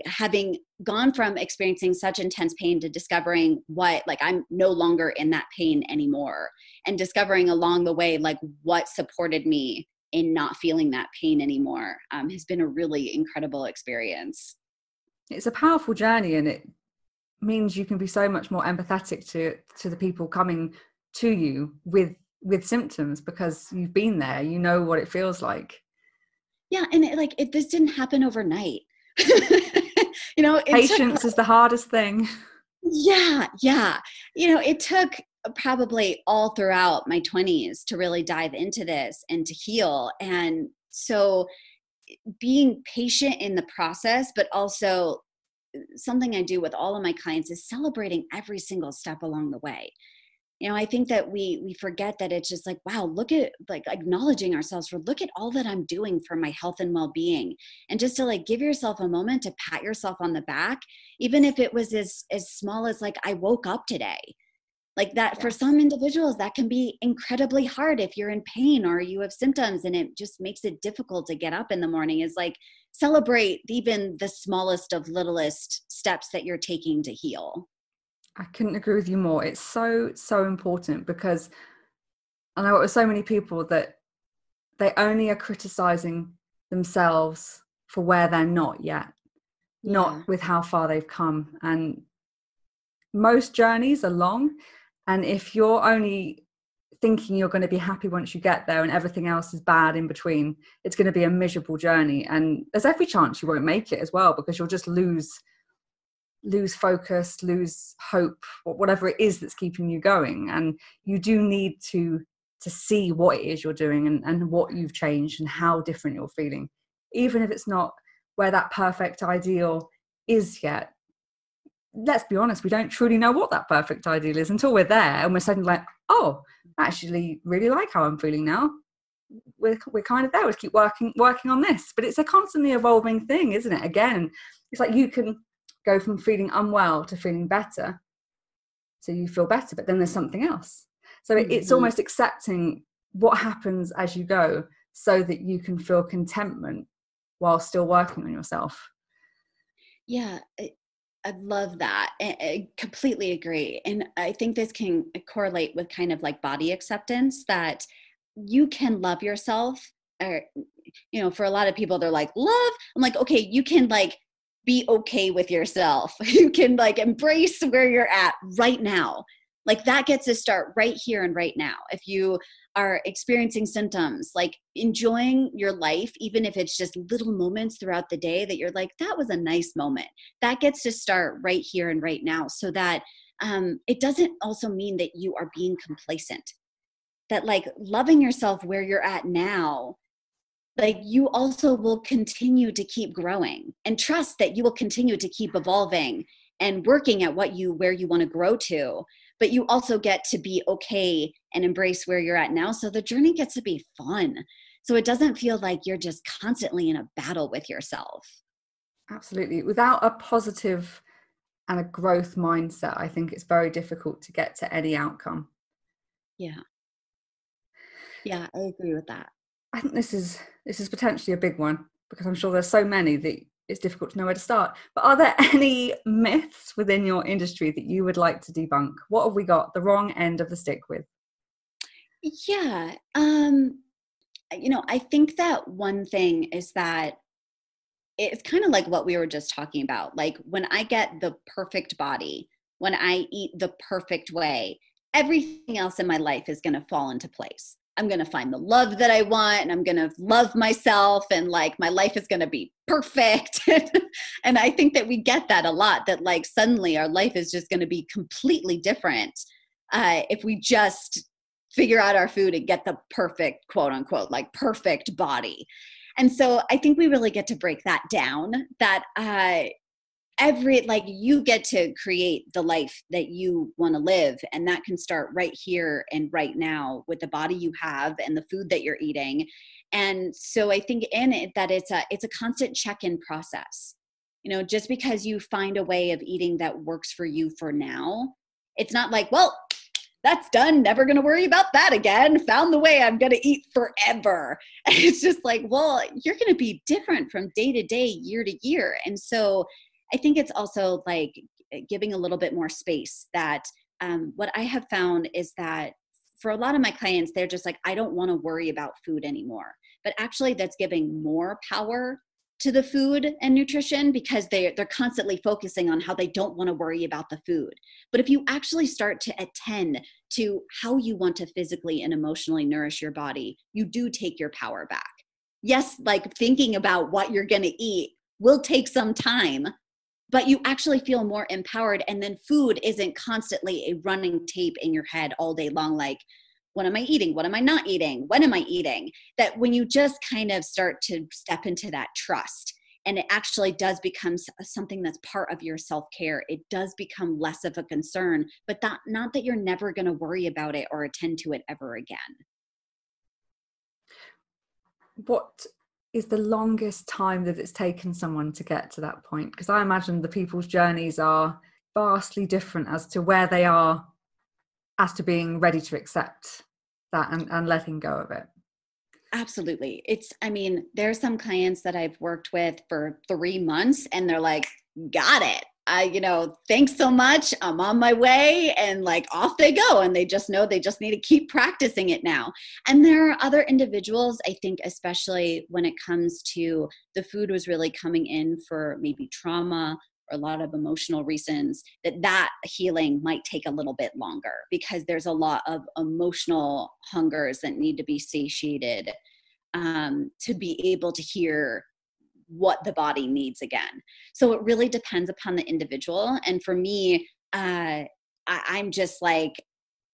B: having gone from experiencing such intense pain to discovering like I'm no longer in that pain anymore, and discovering along the way, like what supported me in not feeling that pain anymore, has been a really incredible experience.
A: It's a powerful journey, and it means you can be so much more empathetic to the people coming to you with symptoms, because you've been there, you know what it feels like.
B: Yeah. And this didn't happen overnight.
A: Patience is the hardest thing.
B: Yeah. It took probably all throughout my 20s to really dive into this and to heal. And so being patient in the process, but also something I do with all of my clients is celebrating every single step along the way. I think that we forget that it's just like, wow, look at, like, acknowledging ourselves for, look at all that I'm doing for my health and well-being. And just to like give yourself a moment to pat yourself on the back, even if it was as small as like, I woke up today. Like that, for some individuals, that can be incredibly hard if you're in pain or you have symptoms and it just makes it difficult to get up in the morning. Is like, celebrate even the smallest of littlest steps that you're taking to heal.
A: I couldn't agree with you more. It's so important, because I know it was so many people that they only are criticizing themselves for where they're not yet, not with how far they've come. And most journeys are long, and if you're only thinking you're going to be happy once you get there and everything else is bad in between, it's going to be a miserable journey. And there's every chance you won't make it as well, because you'll just lose focus, lose hope, whatever it is that's keeping you going. And you do need to see what it is you're doing, and what you've changed and how different you're feeling, even if it's not where that perfect ideal is yet. Let's be honest, we don't truly know what that perfect ideal is until we're there and we're suddenly like, oh, I actually really like how I'm feeling now. We're kind of there. We'll keep working on this. But it's a constantly evolving thing, isn't it? Again, it's like you can go from feeling unwell to feeling better, so you feel better, but then there's something else. So it's almost accepting what happens as you go, so that you can feel contentment while still working on yourself.
B: Yeah, I love that. I completely agree. And I think this can correlate with kind of like body acceptance, that you can love yourself. Or, for a lot of people, they're like, love. I'm like, okay, you can like be okay with yourself. You can like embrace where you're at right now. Like that gets to start right here and right now. If you are experiencing symptoms, like enjoying your life, even if it's just little moments throughout the day that you're like, that was a nice moment, that gets to start right here and right now. So that it doesn't also mean that you are being complacent, that like loving yourself where you're at now, like you also will continue to keep growing, and trust that you will continue to keep evolving and working at where you want to grow to. But you also get to be okay and embrace where you're at now. So the journey gets to be fun. So it doesn't feel like you're just constantly in a battle with yourself.
A: Absolutely. Without a positive and a growth mindset, I think it's very difficult to get to any outcome.
B: Yeah, I agree with that.
A: I think this is potentially a big one, because I'm sure there's so many that it's difficult to know where to start. But are there any myths within your industry that you would like to debunk? What have we got the wrong end of the stick with?
B: Yeah. I think that one thing is that it's kind of like what we were just talking about. Like when I get the perfect body, when I eat the perfect way, everything else in my life is going to fall into place. I'm going to find the love that I want, and I'm going to love myself, and like my life is going to be perfect. And I think that we get that a lot, that like suddenly our life is just going to be completely different if we just figure out our food and get the perfect, quote unquote, like perfect body. And so I think we really get to break that down, that you get to create the life that you want to live. And that can start right here and right now with the body you have and the food that you're eating. And so I think in it that it's a constant check-in process. Just because you find a way of eating that works for you for now, it's not like, well, that's done, never going to worry about that again, found the way I'm going to eat forever. And it's just like, well, you're going to be different from day to day, year to year. And so I think it's also like giving a little bit more space. That what I have found is that for a lot of my clients, they're just like, I don't want to worry about food anymore. But actually that's giving more power to the food and nutrition, because they're constantly focusing on how they don't want to worry about the food. But if you actually start to attend to how you want to physically and emotionally nourish your body, you do take your power back. Yes, like thinking about what you're going to eat will take some time, but you actually feel more empowered. And then food isn't constantly a running tape in your head all day long, like, what am I eating? What am I not eating? When am I eating? That when you just kind of start to step into that trust, and it actually does become something that's part of your self-care, it does become less of a concern, but not that you're never going to worry about it or attend to it ever again.
A: What is the longest time that it's taken someone to get to that point? Because I imagine the people's journeys are vastly different as to where they are as to being ready to accept that and letting go of it.
B: Absolutely. There are some clients that I've worked with for 3 months and they're like, got it. Thanks so much. I'm on my way, and like off they go. And they just know they just need to keep practicing it now. And there are other individuals, I think, especially when it comes to the food was really coming in for maybe trauma or a lot of emotional reasons, that healing might take a little bit longer, because there's a lot of emotional hungers that need to be satiated to be able to hear what the body needs again. So it really depends upon the individual. And for me, I'm just like,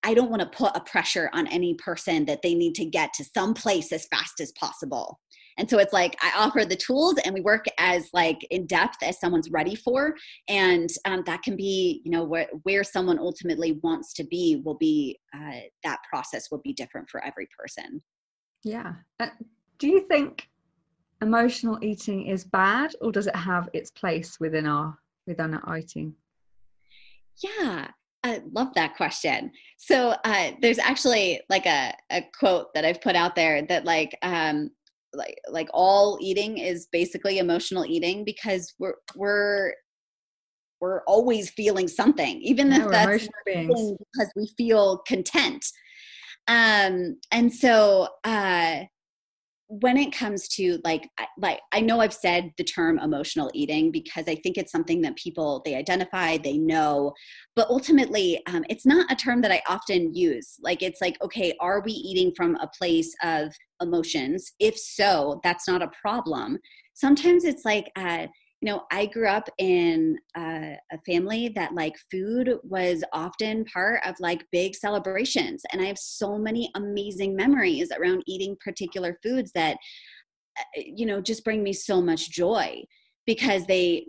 B: I don't want to put a pressure on any person that they need to get to some place as fast as possible. And so it's like, I offer the tools and we work as like in depth as someone's ready for. And that can be, where someone ultimately wants to be will be, that process will be different for every person.
A: Yeah. Do you think emotional eating is bad, or does it have its place within our eating?
B: Yeah. I love that question. So there's actually like a quote that I've put out there that like all eating is basically emotional eating, because we're always feeling something, even if that's
A: emotional beings,
B: because we feel content. And so when it comes to like I know I've said the term emotional eating because I think it's something that people, they identify, they know, but ultimately it's not a term that I often use. Like, it's like, okay, are we eating from a place of emotions? If so, that's not a problem. Sometimes it's like, I grew up in a family that like food was often part of like big celebrations. And I have so many amazing memories around eating particular foods that, just bring me so much joy, because they,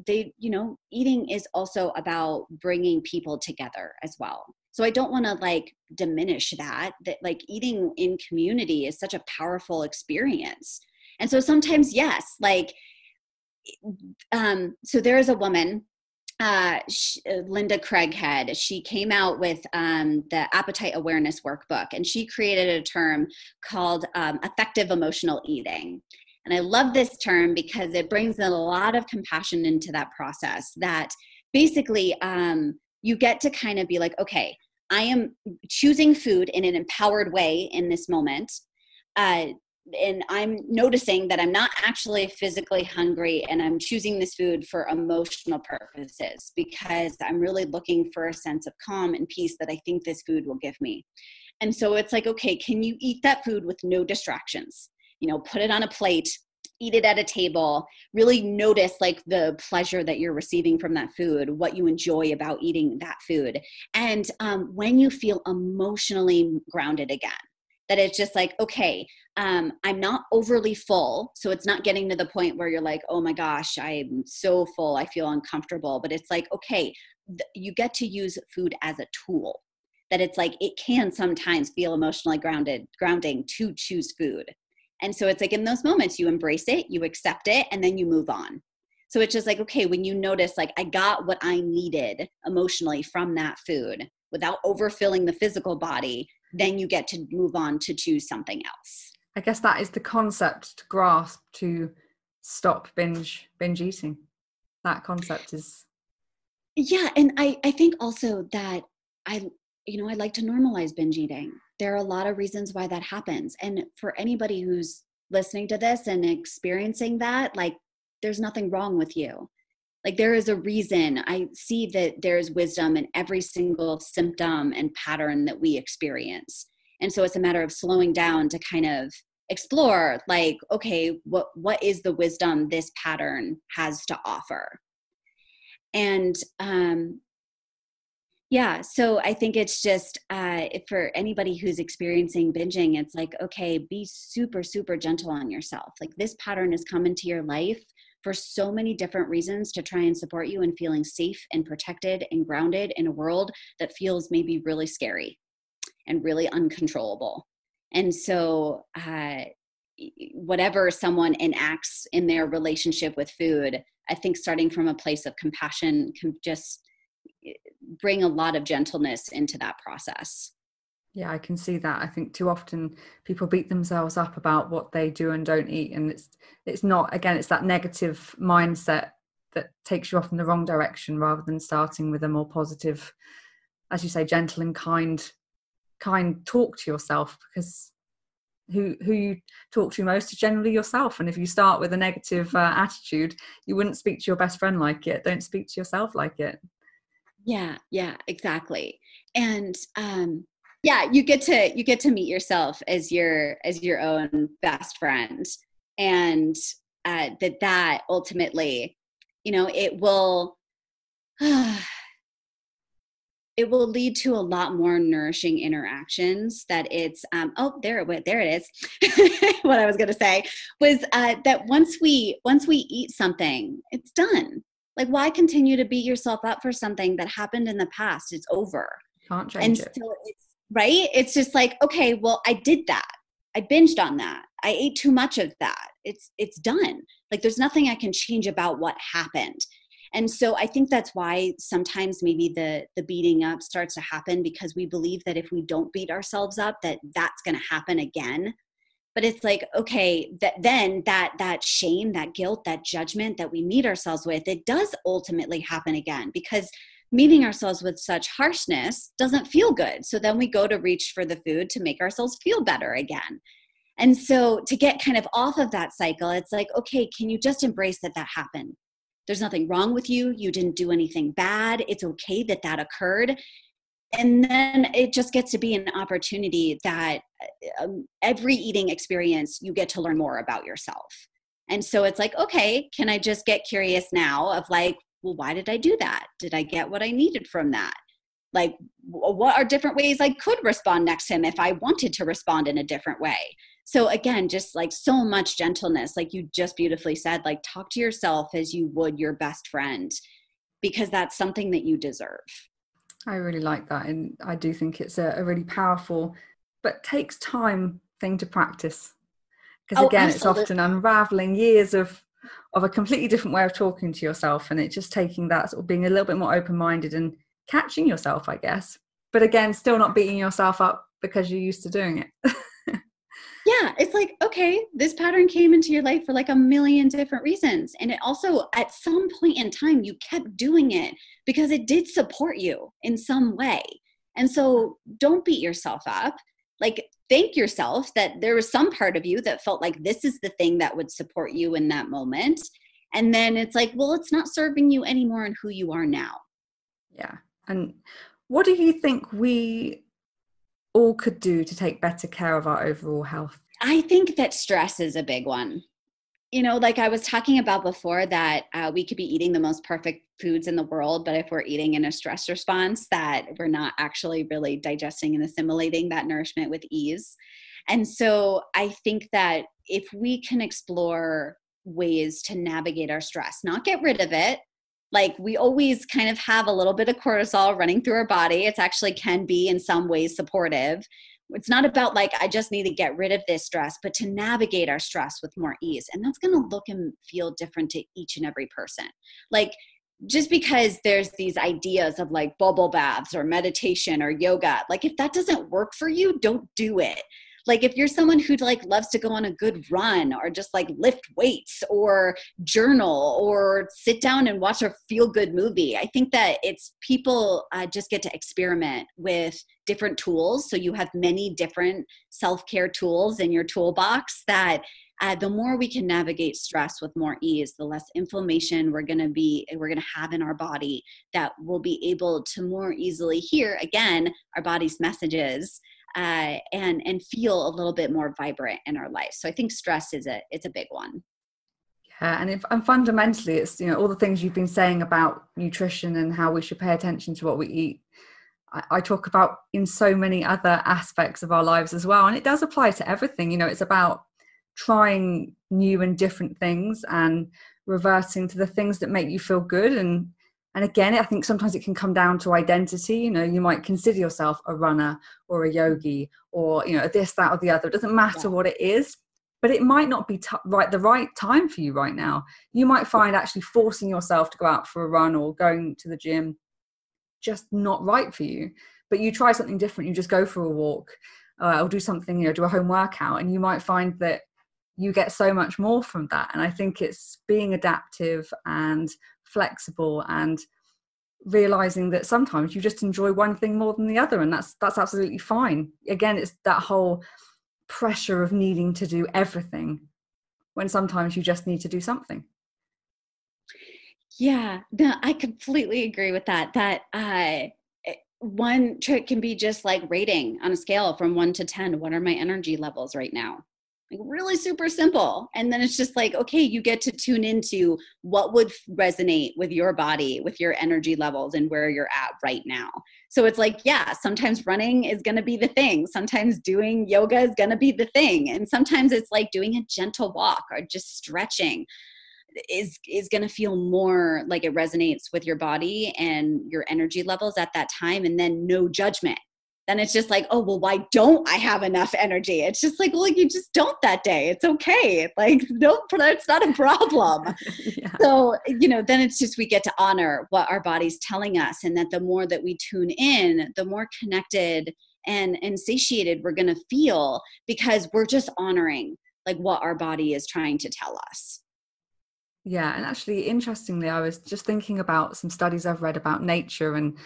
B: eating is also about bringing people together as well. So I don't want to like diminish that like eating in community is such a powerful experience. And so sometimes, yes, like, so there is a woman, Linda Craighead. She came out with the Appetite Awareness Workbook, and she created a term called effective emotional eating. And I love this term because it brings in a lot of compassion into that process, that basically you get to kind of be like, okay, I am choosing food in an empowered way in this moment. And I'm noticing that I'm not actually physically hungry, and I'm choosing this food for emotional purposes because I'm really looking for a sense of calm and peace that I think this food will give me. And so it's like, okay, can you eat that food with no distractions? Put it on a plate, eat it at a table, really notice like the pleasure that you're receiving from that food, what you enjoy about eating that food. And when you feel emotionally grounded again, that it's just like, okay, I'm not overly full. So it's not getting to the point where you're like, oh my gosh, I'm so full, I feel uncomfortable. But it's like, okay, you get to use food as a tool. That it's like, it can sometimes feel emotionally grounding to choose food. And so it's like in those moments, you embrace it, you accept it, and then you move on. So it's just like, okay, when you notice, like, I got what I needed emotionally from that food without overfilling the physical body, then you get to move on to choose something else.
A: I guess that is the concept to grasp, to stop binge eating. That concept is.
B: Yeah. And I think also that I like to normalize binge eating. There are a lot of reasons why that happens. And for anybody who's listening to this and experiencing that, like, there's nothing wrong with you. Like, there is a reason. I see that there's wisdom in every single symptom and pattern that we experience. And so it's a matter of slowing down to kind of explore, like, okay, what is the wisdom this pattern has to offer? And yeah, so I think it's just for anybody who's experiencing binging, it's like, okay, be super, super gentle on yourself. Like, this pattern has come into your life for so many different reasons to try and support you in feeling safe and protected and grounded in a world that feels maybe really scary and really uncontrollable. And so whatever someone enacts in their relationship with food, I think starting from a place of compassion can just bring a lot of gentleness into that process.
A: Yeah, I can see that. I think too often people beat themselves up about what they do and don't eat. And it's not, again, it's that negative mindset that takes you off in the wrong direction, rather than starting with a more positive, as you say, gentle and kind talk to yourself, because who you talk to most is generally yourself. And if you start with a negative attitude, you wouldn't speak to your best friend like it. Don't speak to yourself like it.
B: Yeah, exactly. And yeah, you get to meet yourself as your own best friend, and that ultimately, it will lead to a lot more nourishing interactions. That it's there it is. What I was going to say was that once we eat something, it's done. Like, why continue to beat yourself up for something that happened in the past? It's over.
A: Can't change it.
B: So it's right. It's just like, okay, well, I did that. I binged on that. I ate too much of that. It's done. Like, there's nothing I can change about what happened. And so I think that's why sometimes maybe the beating up starts to happen, because we believe that if we don't beat ourselves up, that's going to happen again. But it's like, okay, that shame, that guilt, that judgment that we meet ourselves with, it does ultimately happen again, because meeting ourselves with such harshness doesn't feel good. So then we go to reach for the food to make ourselves feel better again. And so to get kind of off of that cycle, it's like, okay, can you just embrace that happened? There's nothing wrong with you. You didn't do anything bad. It's okay that occurred. And then it just gets to be an opportunity that every eating experience, you get to learn more about yourself. And so it's like, okay, can I just get curious now of like, well, why did I do that? Did I get what I needed from that? Like, what are different ways I could respond next time if I wanted to respond in a different way? So again, just like so much gentleness, like you just beautifully said, like talk to yourself as you would your best friend, because that's something that you deserve.
A: I really like that. And I do think it's a really powerful, but takes time thing to practice. Because again, it's often unraveling years of a completely different way of talking to yourself. And it's just taking that sort of being a little bit more open-minded and catching yourself, I guess. But again, still not beating yourself up because you're used to doing it.
B: Yeah, it's like, okay, this pattern came into your life for like a million different reasons. And it also, at some point in time, you kept doing it because it did support you in some way. And so don't beat yourself up. Like, thank yourself that there was some part of you that felt like this is the thing that would support you in that moment. And then it's like, well, it's not serving you anymore in who you are now.
A: Yeah. And what do you think we all could do to take better care of our overall health?
B: I think that stress is a big one. Like I was talking about before, that we could be eating the most perfect foods in the world, but if we're eating in a stress response, that we're not actually really digesting and assimilating that nourishment with ease. And so I think that if we can explore ways to navigate our stress, not get rid of it, like we always kind of have a little bit of cortisol running through our body. It's actually can be in some ways supportive. It's not about like, I just need to get rid of this stress, but to navigate our stress with more ease. And that's going to look and feel different to each and every person. Like, just because there's these ideas of like bubble baths or meditation or yoga, like if that doesn't work for you, don't do it. Like if you're someone who like loves to go on a good run or just like lift weights or journal or sit down and watch a feel good movie, I think that it's people just get to experiment with different tools. So you have many different self-care tools in your toolbox that the more we can navigate stress with more ease, the less inflammation we're going to have in our body, that we'll be able to more easily hear again our body's messages and feel a little bit more vibrant in our life. So I think stress it's a big one.
A: Yeah, and fundamentally, it's all the things you've been saying about nutrition and how we should pay attention to what we eat. I talk about in so many other aspects of our lives as well, and it does apply to everything. It's about trying new and different things and reverting to the things that make you feel good. And again, I think sometimes it can come down to identity. You might consider yourself a runner or a yogi or, this, that, or the other. It doesn't matter what it is, but it might not be the right time for you right now. You might find actually forcing yourself to go out for a run or going to the gym just not right for you. But you try something different. You just go for a walk or do something, do a home workout, and you might find that you get so much more from that. And I think it's being adaptive and flexible and realizing that sometimes you just enjoy one thing more than the other, and that's absolutely fine. Again, it's that whole pressure of needing to do everything when sometimes you just need to do something.
B: Yeah, no, I completely agree with that. One trick can be just like rating on a scale from 1 to 10. What are my energy levels right now? Like really super simple. And then it's just like, okay, you get to tune into what would resonate with your body, with your energy levels and where you're at right now. So it's like, yeah, sometimes running is going to be the thing. Sometimes doing yoga is going to be the thing. And sometimes it's like doing a gentle walk or just stretching is going to feel more like it resonates with your body and your energy levels at that time. And then no judgment. Then it's just like, oh, well, why don't I have enough energy? It's just like, well, you just don't that day. It's okay. Like, no, that's not a problem. Yeah. So, then it's just, we get to honor what our body's telling us. And that the more that we tune in, the more connected and satiated we're going to feel, because we're just honoring like what our body is trying to tell us.
A: Yeah. And actually, interestingly, I was just thinking about some studies I've read about nature, and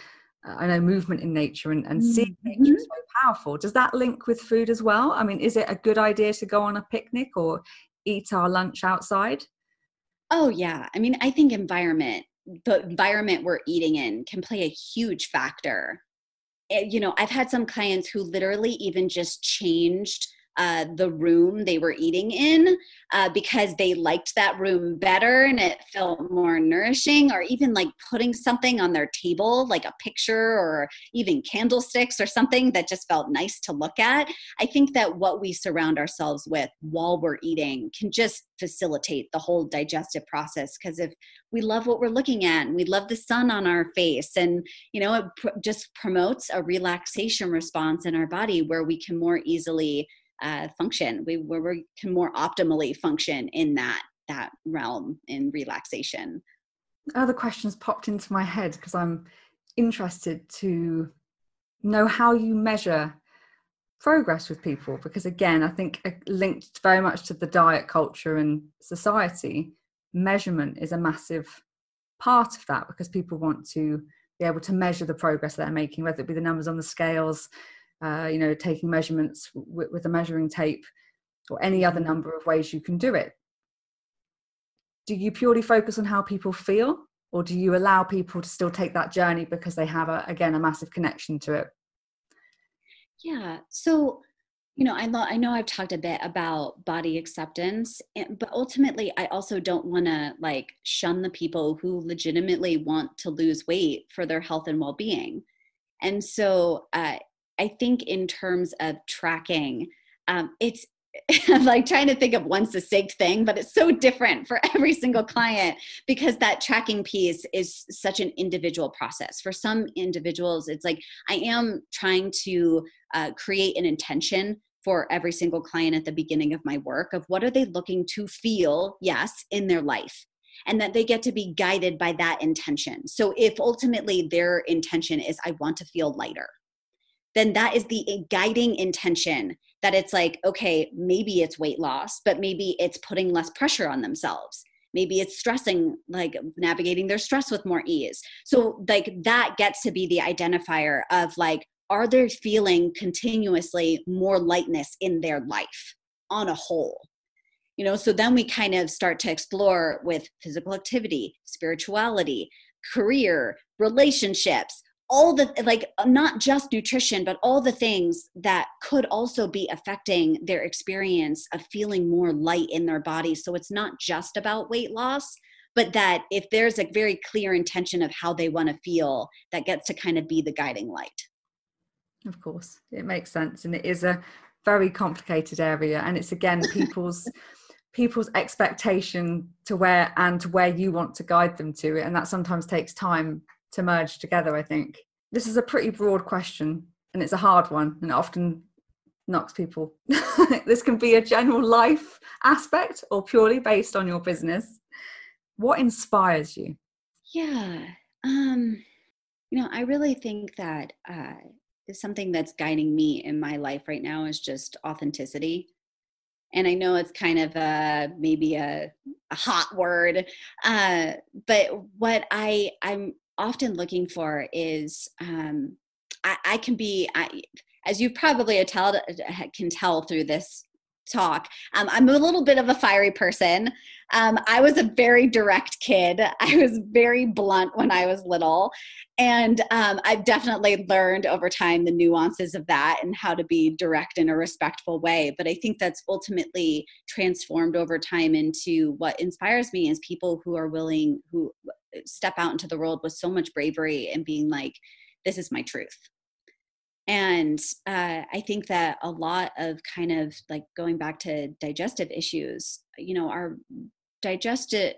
A: I know movement in nature and seeing nature is so powerful. Does that link with food as well? I mean, is it a good idea to go on a picnic or eat our lunch outside?
B: Oh, yeah. I mean, I think the environment we're eating in can play a huge factor. I've had some clients who literally even just changed the room they were eating in because they liked that room better and it felt more nourishing, or even like putting something on their table, like a picture or even candlesticks or something that just felt nice to look at. I think that what we surround ourselves with while we're eating can just facilitate the whole digestive process, because if we love what we're looking at and we love the sun on our face, and it just promotes a relaxation response in our body where we can more easily function, where we can more optimally function in that realm in relaxation.
A: Other questions popped into my head because I'm interested to know how you measure progress with people? Because again, I think linked very much to the diet culture and society, measurement is a massive part of that, because people want to be able to measure the progress they're making, whether it be the numbers on the scales, taking measurements with a measuring tape, or any other number of ways you can do it. Do you purely focus on how people feel, or do you allow people to still take that journey because they have a massive connection to it?
B: Yeah. So, I know I've talked a bit about body acceptance, but ultimately I also don't want to like shun the people who legitimately want to lose weight for their health and well-being. And so I think in terms of tracking, it's I'm like trying to think of one succinct thing, but it's so different for every single client, because that tracking piece is such an individual process. For some individuals, it's like I am trying to create an intention for every single client at the beginning of my work of what are they looking to feel, yes, in their life, and that they get to be guided by that intention. So if ultimately their intention is I want to feel lighter, then that is the guiding intention, that it's like, okay, maybe it's weight loss, but maybe it's putting less pressure on themselves. Maybe it's stressing, like navigating their stress with more ease. So like that gets to be the identifier of like, are they feeling continuously more lightness in their life on a whole? So then we kind of start to explore with physical activity, spirituality, career, relationships, all the, like, not just nutrition, but all the things that could also be affecting their experience of feeling more light in their body. So it's not just about weight loss, but that if there's a very clear intention of how they want to feel, that gets to kind of be the guiding light.
A: Of course, it makes sense. And it is a very complicated area. And it's, again, people's expectation to where you want to guide them to it. And that sometimes takes time to merge together, I think. This is a pretty broad question, and it's a hard one, and it often knocks people. This can be a general life aspect or purely based on your business. What inspires you?
B: Yeah. I really think that something that's guiding me in my life right now is just authenticity. And I know it's kind of maybe a hot word, but what I'm often looking for is I can be, as you probably can tell through this talk, I'm a little bit of a fiery person. I was a very direct kid. I was very blunt when I was little. And I've definitely learned over time the nuances of that and how to be direct in a respectful way. But I think that's ultimately transformed over time into what inspires me is people who are willing, who step out into the world with so much bravery and being like, this is my truth. And I think that a lot of kind of like going back to digestive issues, our digestive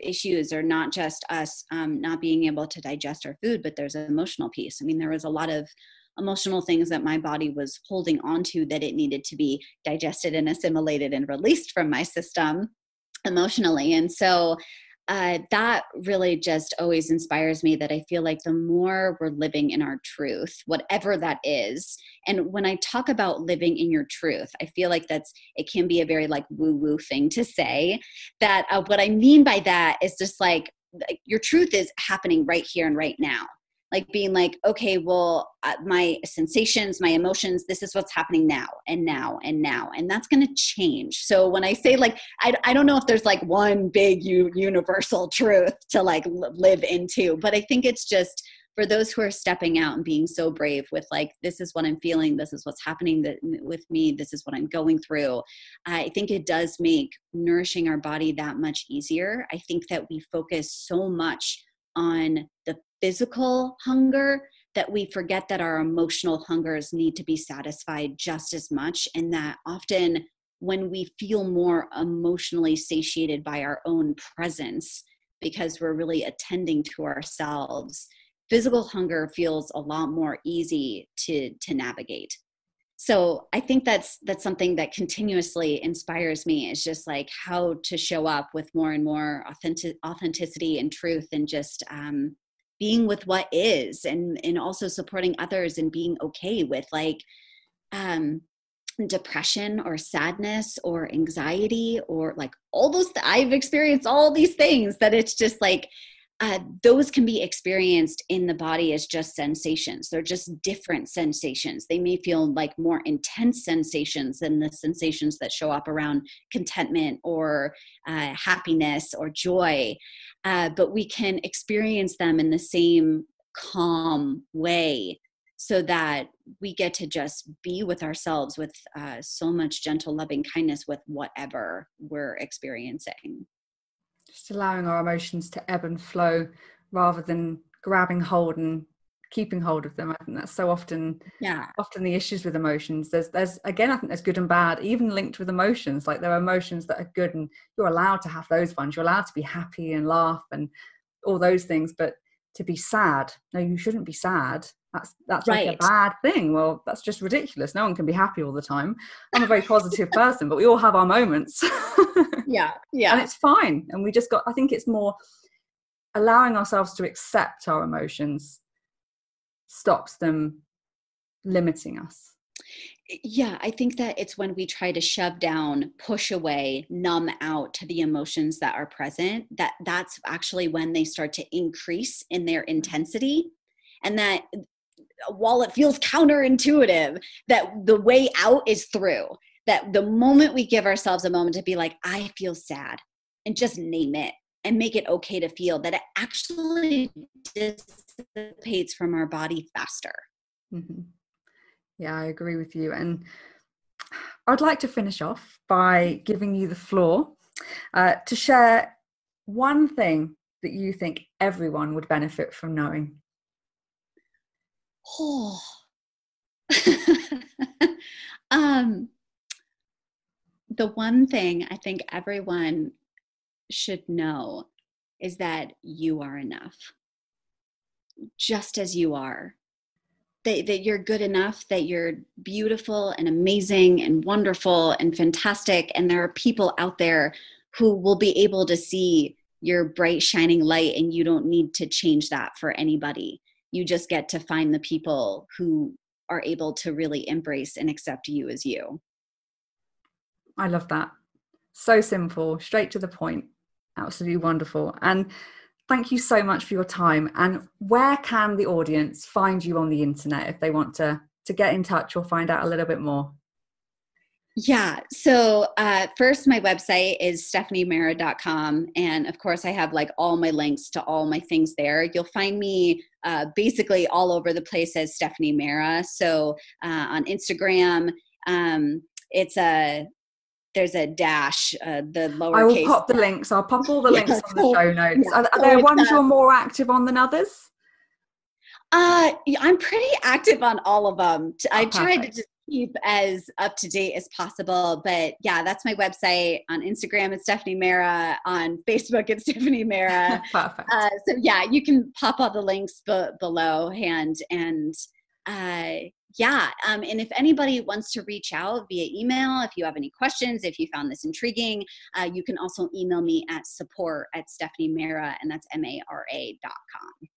B: issues are not just us not being able to digest our food, but there's an emotional piece. I mean, there was a lot of emotional things that my body was holding on to that it needed to be digested and assimilated and released from my system emotionally. And so that really just always inspires me, that I feel like the more we're living in our truth, whatever that is. And when I talk about living in your truth, I feel like it can be a very like woo-woo thing to say, that what I mean by that is just like your truth is happening right here and right now. Like being like, okay, well, my sensations, my emotions, this is what's happening now and now and now. And that's going to change. So when I say like, I don't know if there's like one big universal truth to like live into, but I think it's just for those who are stepping out and being so brave with like, this is what I'm feeling. This is what's happening with me. This is what I'm going through. I think it does make nourishing our body that much easier. I think that we focus so much on the physical hunger that we forget that our emotional hungers need to be satisfied just as much. And that often when we feel more emotionally satiated by our own presence, because we're really attending to ourselves, physical hunger feels a lot more easy to navigate. So I think that's something that continuously inspires me, is just like how to show up with more and more authenticity and truth, and just being with what is, and also supporting others and being okay with like depression or sadness or anxiety or like all those, I've experienced all these things that it's just like, those can be experienced in the body as just sensations. They're just different sensations. They may feel like more intense sensations than the sensations that show up around contentment or happiness or joy. But we can experience them in the same calm way so that we get to just be with ourselves with so much gentle, loving kindness with whatever we're experiencing.
A: Just allowing our emotions to ebb and flow rather than grabbing hold and keeping hold of them. I think that's so often the issues with emotions. There's again, I think there's good and bad, even linked with emotions. Like there are emotions that are good and you're allowed to have those ones. You're allowed to be happy and laugh and all those things, but to be sad, no, you shouldn't be sad. That's
B: right.
A: Like a bad thing. Well, that's just ridiculous. No one can be happy all the time. I'm a very positive person, but we all have our moments.
B: Yeah.
A: And it's fine. And we just I think it's more allowing ourselves to accept our emotions stops them limiting us.
B: Yeah, I think that it's when we try to shove down, push away, numb out to the emotions that are present, that's actually when they start to increase in their intensity. And that while it feels counterintuitive, that the way out is through. That the moment we give ourselves a moment to be like, I feel sad, and just name it and make it okay to feel, that it actually dissipates from our body faster.
A: Mm-hmm. Yeah, I agree with you. And I'd like to finish off by giving you the floor to share one thing that you think everyone would benefit from knowing.
B: Oh. The one thing I think everyone should know is that you are enough, just as you are. That you're good enough, that you're beautiful and amazing and wonderful and fantastic. And there are people out there who will be able to see your bright, shining light, and you don't need to change that for anybody. You just get to find the people who are able to really embrace and accept you as you.
A: I love that. So simple, straight to the point. Absolutely wonderful. And thank you so much for your time. And where can the audience find you on the internet if they want to get in touch or find out a little bit more?
B: Yeah. So first, my website is stephaniemera.com. And of course, I have like all my links to all my things there. You'll find me basically all over the place as Stephanie Mera. So on Instagram, there's a dash, the lowercase.
A: I will pop the links. I'll pop all the links on the show notes. Yeah, are there ones you're more active on than others?
B: I'm pretty active on all of them. I try to just keep as up to date as possible. But yeah, that's my website. On Instagram, it's Stephanie Mera. On Facebook, it's Stephanie Mera.
A: Perfect.
B: So yeah, you can pop all the links below and if anybody wants to reach out via email, if you have any questions, if you found this intriguing, you can also email me at support@StephanieMera, and that's MARA.com.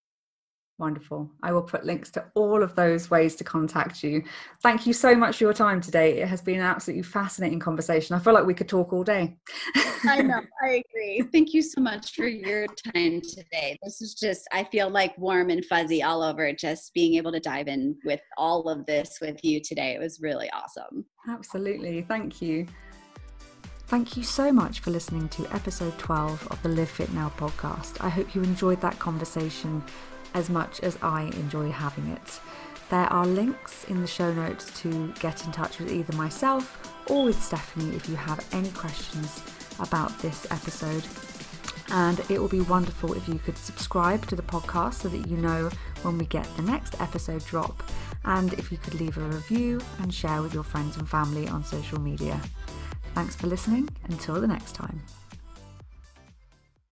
A: Wonderful. I will put links to all of those ways to contact you. Thank you so much for your time today. It has been an absolutely fascinating conversation. I feel like we could talk all day.
B: I know. I agree. Thank you so much for your time today. This is just, I feel like warm and fuzzy all over, just being able to dive in with all of this with you today. It was really awesome.
A: Absolutely. Thank you. Thank you so much for listening to episode 12 of the Live Fit Now podcast. I hope you enjoyed that conversation as much as I enjoy having it. There are links in the show notes to get in touch with either myself or with Stephanie if you have any questions about this episode. And it will be wonderful if you could subscribe to the podcast so that you know when we get the next episode drop, and if you could leave a review and share with your friends and family on social media. Thanks for listening. Until the next time.